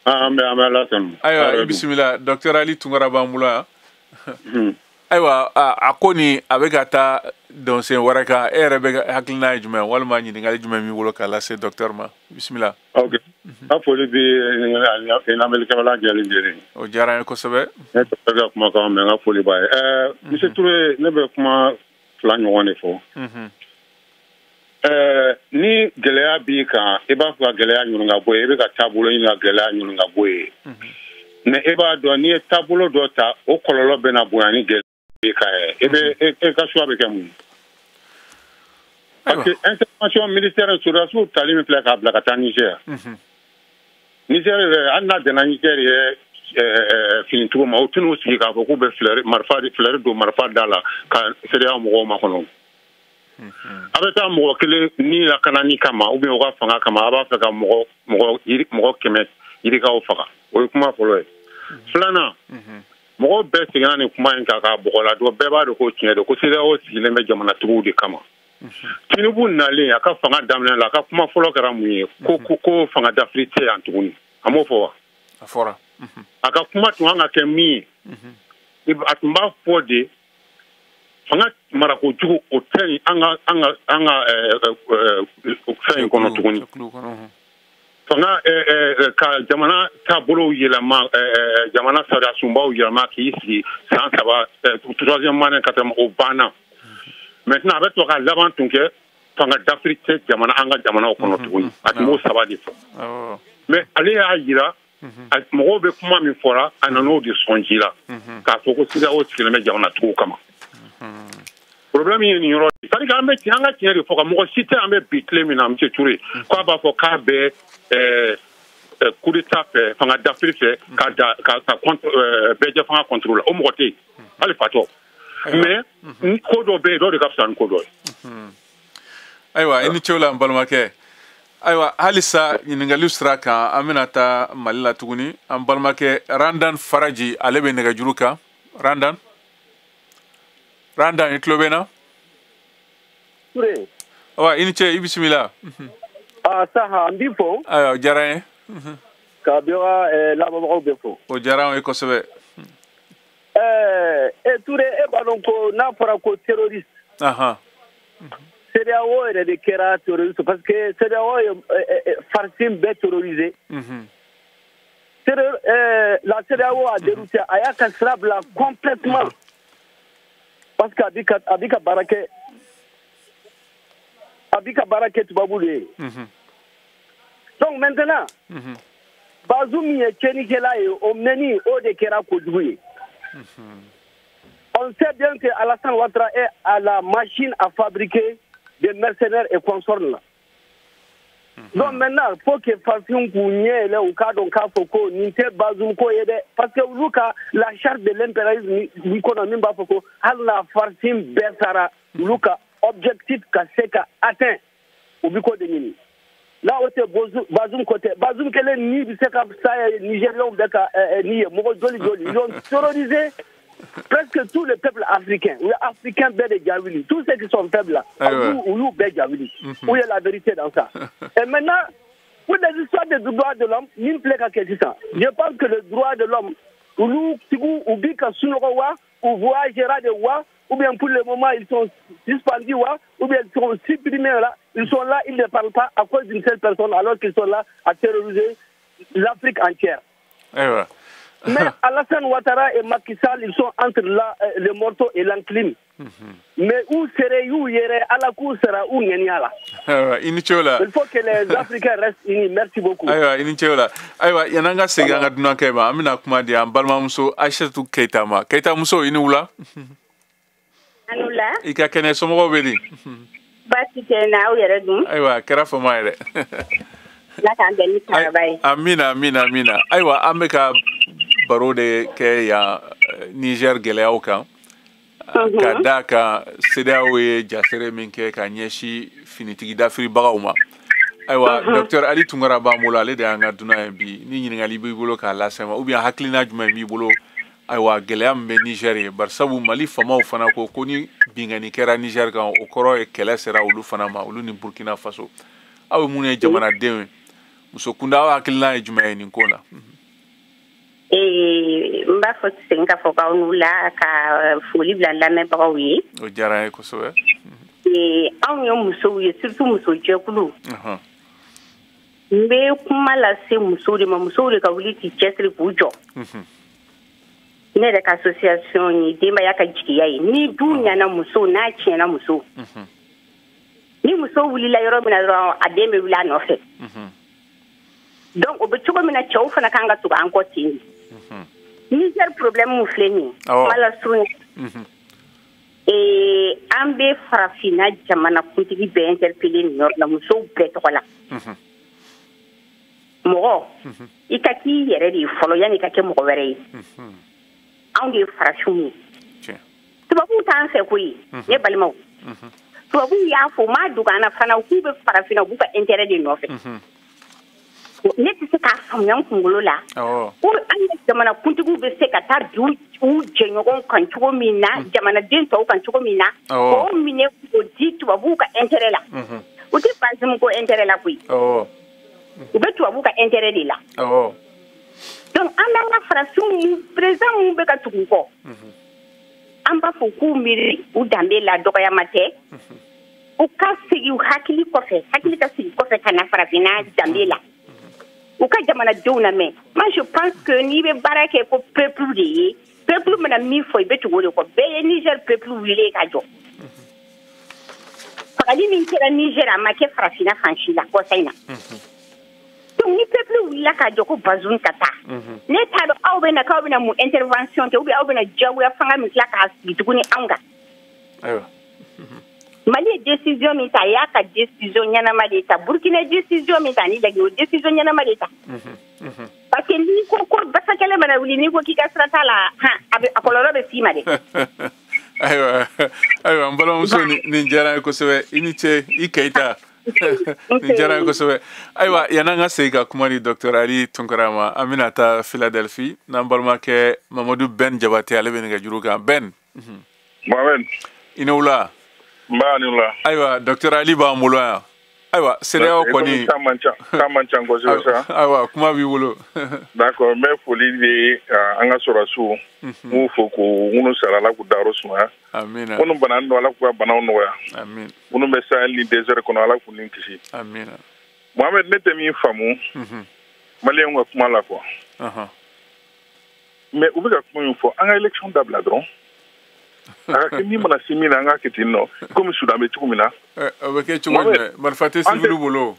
an bɛ Ala tanu ayiwa i bisimila Docteur Ali Tunkara b'an bolo yan ayiwa a ko nin a bɛ ka taa dɔnsen wɛrɛ kan e yɛrɛ bɛ hakilina ye jumɛn walima ɲininkali jumɛn b'i bolo k'a lase docteur ma bisimila ok a foli bɛ lamɛnnikɛla lajɛlen lajɛlen o diyara n ye kosɛbɛ ne tɛ ka kumakan mɛ n ka foli b'a ye monsieur Touré ne bɛ kuma fila ɲɔgɔn de fɔ ni gɛlɛya b'i kan i b'a fɛ ka gɛlɛya ɲini ka bɔ yen i bɛ ka taabolo ɲini ka gɛlɛya ɲini ka bɔ yen mais e b'a dɔn n'i ye taabolo dɔ ta o kɔlɔlɔ bɛ na bonya ni gɛlɛya b'i kan e ka choix bɛ kɛ mun parce que intervention militaire sɔrɔdasiw tali min filɛ k'a bila ka taa Niger Niger yɛrɛ hali n'a danna Niger ye finitigiw ma u tɛn'u sigi k'a fɔ k'u bɛ filɛri don marifa da la ka CEDEAO mɔgɔw makɔnɔ a bɛ taa mɔgɔ kelen ni lakanani kama ou bien u ka fanga kama a b'a fɛ ka mɔgɔ 100 yirikaw faga o ye kuma fɔlɔ ye filanan mɔgɔw bɛɛ seginna nin kuma in kan k'a bɔgɔla dɔn bɛɛ b'a dɔn ko tiɲɛ don ko CEDEAO sigilen bɛ jamanatigiw de kama Tinubu nalen a ka fanga daminɛ la a ka kuma fɔlɔ kɛra mun ye ko fanga dafiri tɛ yan tuguni a m'o fɔ wa a fɔra a ka kuma tun kan ka kɛ min ye a tun b'a fɔ de fanga marakojugu o tɛ yen an ka fɛn in kɔnɔ tuguni fanga ka jamana taabolow yɛlɛma jamana sariya sunbaw yɛlɛma k'i sigi san 3 troisième mandat ka tɛmɛ o banna maintenant a bɛ to ka laban tun kɛ fanga d'Afrique tɛ jamana an ka jamanaw kɔnɔ tuguni a tun b'o 3 de fɔ mais ale y'a yira mɔgɔw bɛ kuma min fɔra a nan'o de sɔn ji la k'a fɔ ko CEDEAO sigilen bɛ jamanatigiw kama problème ye nin yɔrɔ de c'est-à-dire an ka tiɲɛ de fɔ ka mɔgɔ si tɛ an bɛ bi tile min na monsieur Touré k'a b'a fɔ k'a bɛ coup d'état fɛ fanga d'Afrique fɛ ka bɛɛ fanga contrôle o mɔgɔ tɛ yen hali fatɔ mais ko dɔ bɛ yen dɔ de ka fisa ni ko dɔ ye ayiwa i ni ce o la n balimakɛ ayiwa halisa ɲininkaliw sira kan an bɛna taa Mali la tuguni an balimakɛ Randan Faraji ale bɛ nɛgɛjuru kan Randan i tulo bɛ n na Touré ayiwa i ni ce i bisimila saha n b'i fɔ ayiwa o diyara n ye ka bɛɛ lamɛnbagaw bɛɛ fɔ o diyara n ye kosɛbɛ Touré e b'a dɔn ko n'a fɔra ko terroriste CEDEAO yɛrɛ de kɛra terroriste parce que CEDEAO ye Farafin bɛɛ terrorisé la CEDEAO a dérouté a y'a ka sira bila complètement parce que a bɛ ka baara kɛ tubabu de ye donc maintenant Bazoum min ye tiɲɛnikɛla ye o mɛnni o de kɛra kojugu ye on sait bien que Alassane Ouattara est à la machine à fabriquer des mercenaires et consorts là. Donc maintenant, il faut que Farafin k'u ɲɛ yɛlɛ u k'a dɔn k'a fɔ ko nin tɛ Bazoum ko ye dɛ parce que olu ka la charte de l'impérialisme min kɔnɔ min b'a fɔ ko hali na Farafin bɛɛ sara olu ka objectif ka se ka atteint u bi ko de ɲini là o tɛ Bazoum côté Bazoum kelen ni bi se ka sa Nigériens bɛ ka ni ye mɔgɔ joli ils ont terrorisé presque tous les peuples africains. Les Africains bêtent de Djawili. Tous ceux qui sont faibles là, ou bêtent Djawili. Où il y a la vérité dans ça. Et maintenant, pour les histoires des droits de l'homme, il ne plaît qu'à quelque chose. Je pense que le droit de l'homme, ou bien ou voyagera de wa, ou bien pour le moment ils sont suspendus wa, ou bien ils sont supprimés là, ils sont là, ils ne parlent pas à cause d'une seule personne, alors qu'ils sont là à terroriser l'Afrique entière. Mais Alassane Ouattara et Macky Sall, ils sont entre le morceau et l'enclume. Mais où serait où irait à la cour sera où Nyanyala. Il faut que les Africains restent unis. Merci beaucoup. Aywa yananga seganga dunakema amina kumadi ambalma muso Aïchatou Keita ma Keita muso inula anula ika kene somo bedi bati tena o yere dum aywa kera fama yere la kan deni travail amina aywa ameka baro de ke ya Niger geleau kan kadaka sedawe jasere minke ka nyeshi finitigi d'Afrique bagauma aywa docteur Ali Tungara ba mola le de anga duna bi ni nyingali bi bolo ka la sema ou bien haklina juma mi bolo aywa geleam be Niger bar sabu Mali fama fana ko koni bingani kera Niger kan o koro e kele sera ulu fana ma ulu ni Burkina Faso awu mune jamana dewe muso kunda haklina juma ni kola mba fo senga fo ka onula ka foli bla la me ba wi o jara ko so an yo muso wi surtout muso jekulu mbe kuma la se muso de ma muso de ka wuli ti chesri bujo ne de ka association ni demba ya ka jikiya ni dunya na muso na chena muso ni muso wuli la yoro mina ro ademe wila no fe donc o be chugo mina chaw fana kanga tuga anko tini Niger problème mu fleni mala sunya ambe farafina jamana kuntigi be interpeller nord la muso be to la mo ikaki yere di folo yani kake mo were ange farafuni tubabu tan se kuyi ne balimo tubabu ya fo ma duga na fana ku be farafina bu ka intérêt de nofe ne ti se ka famyan kungulo la o an jamana kuntigu be se ka tar du u jenyogon kan chugo mina jamana den to kan chugo mina o mine ko di tubabu ka intérêt la o ti Bazoum ko intérêt la kuyi o be tubabu ka intérêt de la donc an na farafin président mu be ka tugu ko an ba fo ku miri u dambe la dogoya mate u ka sigi hakili kofe ka sigi kofe kana farafina dambe la ou ka jamana dewna me moi je pense que ni be barake ko peuple de peuple mena mi foi betu wole ko be Niger peuple wile ka jo pakali min kera Niger ama ke farafina fanchila ko sayna donc ni peuple wila ka jo ko Bazoum kata ne ta do awbe na ka mu intervention te ou be awbe na jawu ya fanga mi klaka asituguni anga ayo Mali décision mita ya ka décision nyana maleta Burkina décision mita ni lagi décision nyana maleta parce que ni ko basakele mana wuli ni ko kika strata la ha abe akoloro be sima de aywa mbalo muso ni jara ko sewe inite ikaita ni jara ko sewe aywa yananga seiga kumari docteur Ali Tungara Aminata Philadelphie nambalma ke Mamadou Ben Jabate ale ben ga juruga Ben inawla Manula. Aywa Dr Ali ba mulo aywa CEDEAO koni kamancha ngozo sa aywa kuma bi wolo d'accord mais foli be anga sorasu mu foko unu sala ku darosuma amina unu banan wala ku banan no ya amin unu be sal ni désert kono ala ku linkisi amina Mohamed ne temi famu malien wa kuma la ko mais ubika kuma info anga élection d'abladron aka ni mana simina nga kitino comme Soudan tukumina avec chumone marfate civil bolo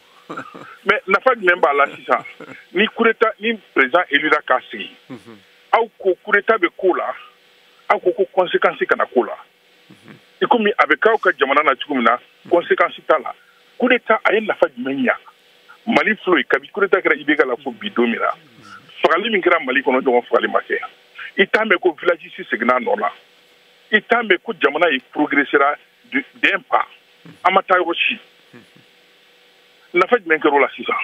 mais na fa memba la sisa ni kureta ni président élu la kasi au ko kureta be kola au ko conséquence kana kola ikomi avec ka jamana na tukumina conséquence tala kureta ayen la fa menya Mali floy kabi kureta kra ibega la fo bidomira fagali min kra Mali kono do fagali make itambe ko village si segna nola itambe ko jamana yi progressera d'un pas amata yoshi nafa jumɛn kɛra o la sisan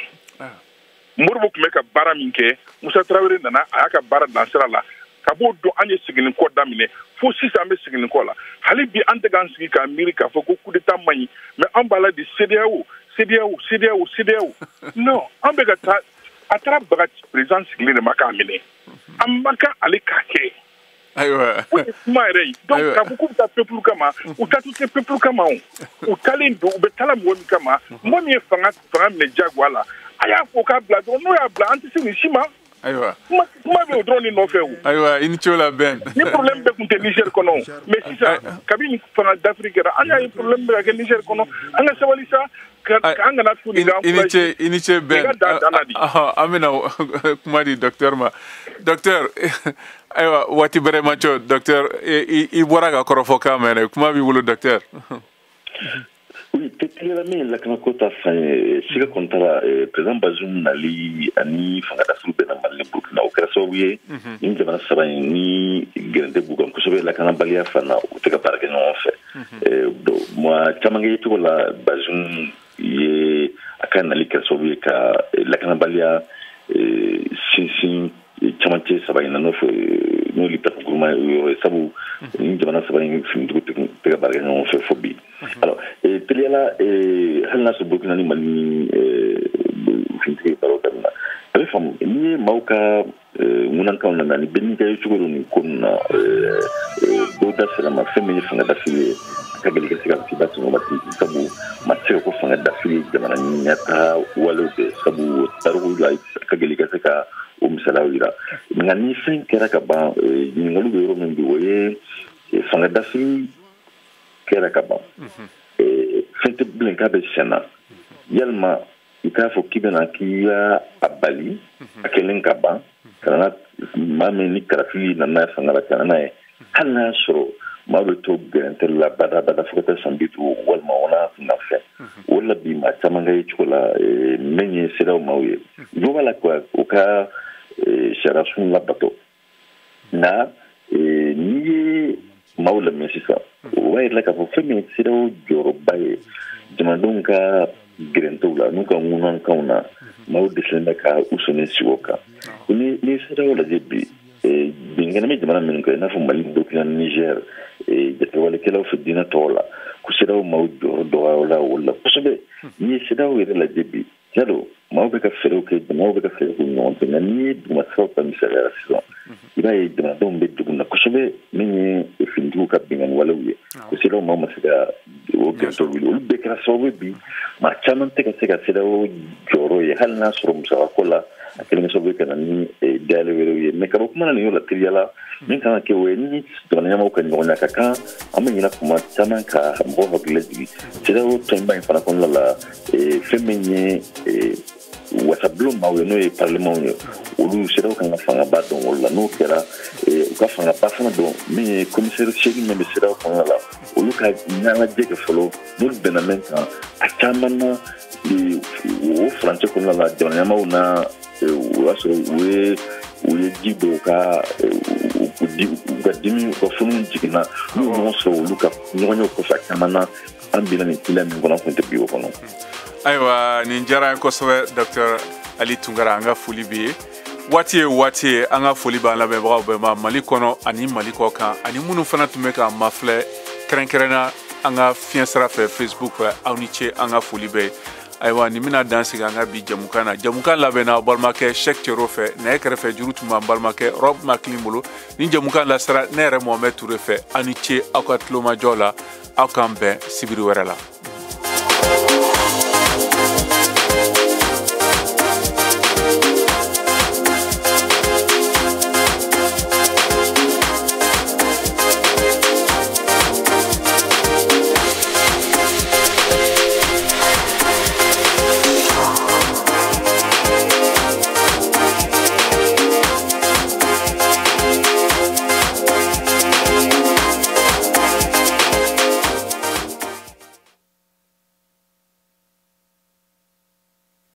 Modibo tun bɛ ka baara min kɛ Musa Traoré nana a y'a ka baara dan sira la ka b'o don an ye seginin kɔ daminɛ fo sisan an bɛ seginin kɔ la hali bi an tɛ k'an sigi k'a miiri k'a fɔ ko coup d'état man ɲi mais an b'a la di CEDEAO non an bɛ ka taa a taara baga président sigilen de ma k'a minɛ a man kan ale k'a kɛ ayiwa o ye kuma yɛrɛ ye donc k'a fɔ k'u bɛ taa peuple kama u taa tɛ peuple kama o u taalen don u bɛ taala mɔgɔ min kama mɔgɔ min ye fanga minɛ jagoya la a y'a fɔ k'a bila dɔrɔn n'o y'a bila an tɛ se nin si ma ayiwa kuma bɛ o dɔrɔn de nɔfɛ o ayiwa i ni ce la Ben ni problème bɛɛ tun tɛ Niger kɔnɔ mais sisan kabini fanga d'Afrique kɛra an y'a ye problème bɛ ka kɛ Niger kɔnɔ an ka sabali sa an kana tugu nin kan i ni ce Ben an bɛna kuma di docteur ma docteur ayiwa waati bɛrɛ ma co docteur i bɔra ka kɔrɔfɔ kan mɛn kuma b'i bolo docteur Oui, tetela min lakana kota fan siga kontara président Bazoum nali ani fanga da sulu bena Mali Burkina o kɛra sababu ye ni jamana saba ni gɛrɛnde bugan kosɛbɛ lakana baliya fana u tɛ ka baara kɛ ɲɔgɔn fɛ moi caman kɛ cogo la Bazoum ye a ka nali kɛra sababu ye ka lakana baliya sinsin caman cɛ saba in na n'o li perte groupement yɔrɔ sabu ni jamana saba in finitigiw tɛ ka baara kɛ ɲɔgɔn fɛ fo bi alors teliyala hali n'a sɔrɔ Burkina ni Mali finitigi baro daminɛ a bɛ faamu ni ye maaw ka ŋunankanw nana ni bɛɛ n'i ka ye cogo don nin ko ninnu na dɔw da sera ma fɛn min ye fanga dafili ye a ka gɛlɛn ka se ka kibba sɔrɔ waati sabu ma se ka ko fanga dafili jamana ɲɛtaga walew bɛɛ sabu tariku la a ka gɛlɛn ka se ka o misalaw yira nka ni fɛn kɛra ka ban ɲininkaliw bɛ yɔrɔ min bi o ye fanga dafili kɛra ka ban fɛn tɛ bilen k'a bɛ sɛnna yalima i k'a fɔ k'i bɛna k'i y'a bali a kɛlen ka ban kana maa min ni karafili nana fanga la kana n'a ye hali n'a y'a sɔrɔ maa bɛ to gɛrɛntɛ la badabada fo ka taa san 50 walima o n'a kunna fɛn o la bi maa caman ka ye cogo la min ye siraw maaw ye jo b'a la o ka sariya sun labato nka n'i ye maaw lamɛn sisan o b'a yira k'a fɔ fɛn min ye siraw jɔyɔrɔba ye jamanadenw ka gɛrɛntɛw la n'u ka ŋunankanw na maaw dɛsɛlen bɛ ka u sɔnni sigi o kan ni siraw lajɛ bi bingana bɛ jamana minnu kan i n'a fɔ Mali Burkina Niger jatewalekɛlaw fɛ diinɛ tɔgɔ la ko siraw maaw jɔyɔrɔ dɔgɔyara o la kosɛbɛ n'i ye siraw yɛrɛ lajɛ bi yalo maaw bɛ ka fɛɛrɛw kɛ jamanaw bɛ ka fɛɛrɛ k'u ɲɔgɔn cɛ nka n'i ye dugumasiraw ta misaliyara sisan i b'a ye jamanadenw bɛ dugu na kosɛbɛ min ye finitigiw ka bingani walew ye ko siraw maaw ma se ka o gɛrɛntɛw wuli olu bɛɛ kɛra sababu bi maa caman tɛ ka se ka siraw jɔyɔrɔ ye hali n'a sɔrɔ musakako la a kɛlen sababu ye ka na ni dayɛlɛ wɛrɛw ye mais ka bɔ kuma na nin yɔrɔ la teliyala min kan ka kɛ o ye ni jamana ɲɛmaaw ka ɲɔgɔnya ka kan an bɛ ɲina kuma caman ka mɔgɔw hakili lajigi siraw tɔnba in fana kɔnɔna la fɛn min ye wasabulon maaw ye n'o ye parlement ye olu siraw kan ka fangaba dɔn o la n'o kɛra u ka fangaba fana dɔn min ye commissaire chef min bɛ siraw kɔnɔna la olu ka ɲɛnajɛ kɛ fɔlɔ n'olu bɛnna min kan a caman na o furancɛ kɔnɔna la jamana ɲɛmaaw na o y'a sɔrɔ u ye ji dɔw ka dimi u ka funu jiginna n'u ɲɔgɔn sɔrɔ olu ka ɲɔgɔnyew kɔfɛ a caman na an bila nin tila min kɔnɔ kun tɛ bi o kɔnɔ. Ayiwa nin diyara an kosɛbɛ Dr Ali Tunkara an ka foli b'i ye waati ye waati ye an ka foli b'an lamɛnbagaw bɛɛ ma Mali kɔnɔ ani Mali kɔ kan ani minnu fana tun bɛ k'an mafilɛ kɛrɛnkɛrɛnna an ka fiɲɛ sira fɛ Facebook fɛ aw ni ce an ka foli bɛɛ ye ayiwa nin bɛna dan sigi an ka bi jamukan na jamukan labɛnna balimakɛ Cheikh Thierno fɛ nɛgɛ kɛrɛfɛ juru tun b'an balimakɛ Rob Makili bolo ni jamukan lasera ne yɛrɛ Mohamed Touré fɛ aw ni ce aw ka tulomajɔ la aw k'an bɛn sibiri wɛrɛ la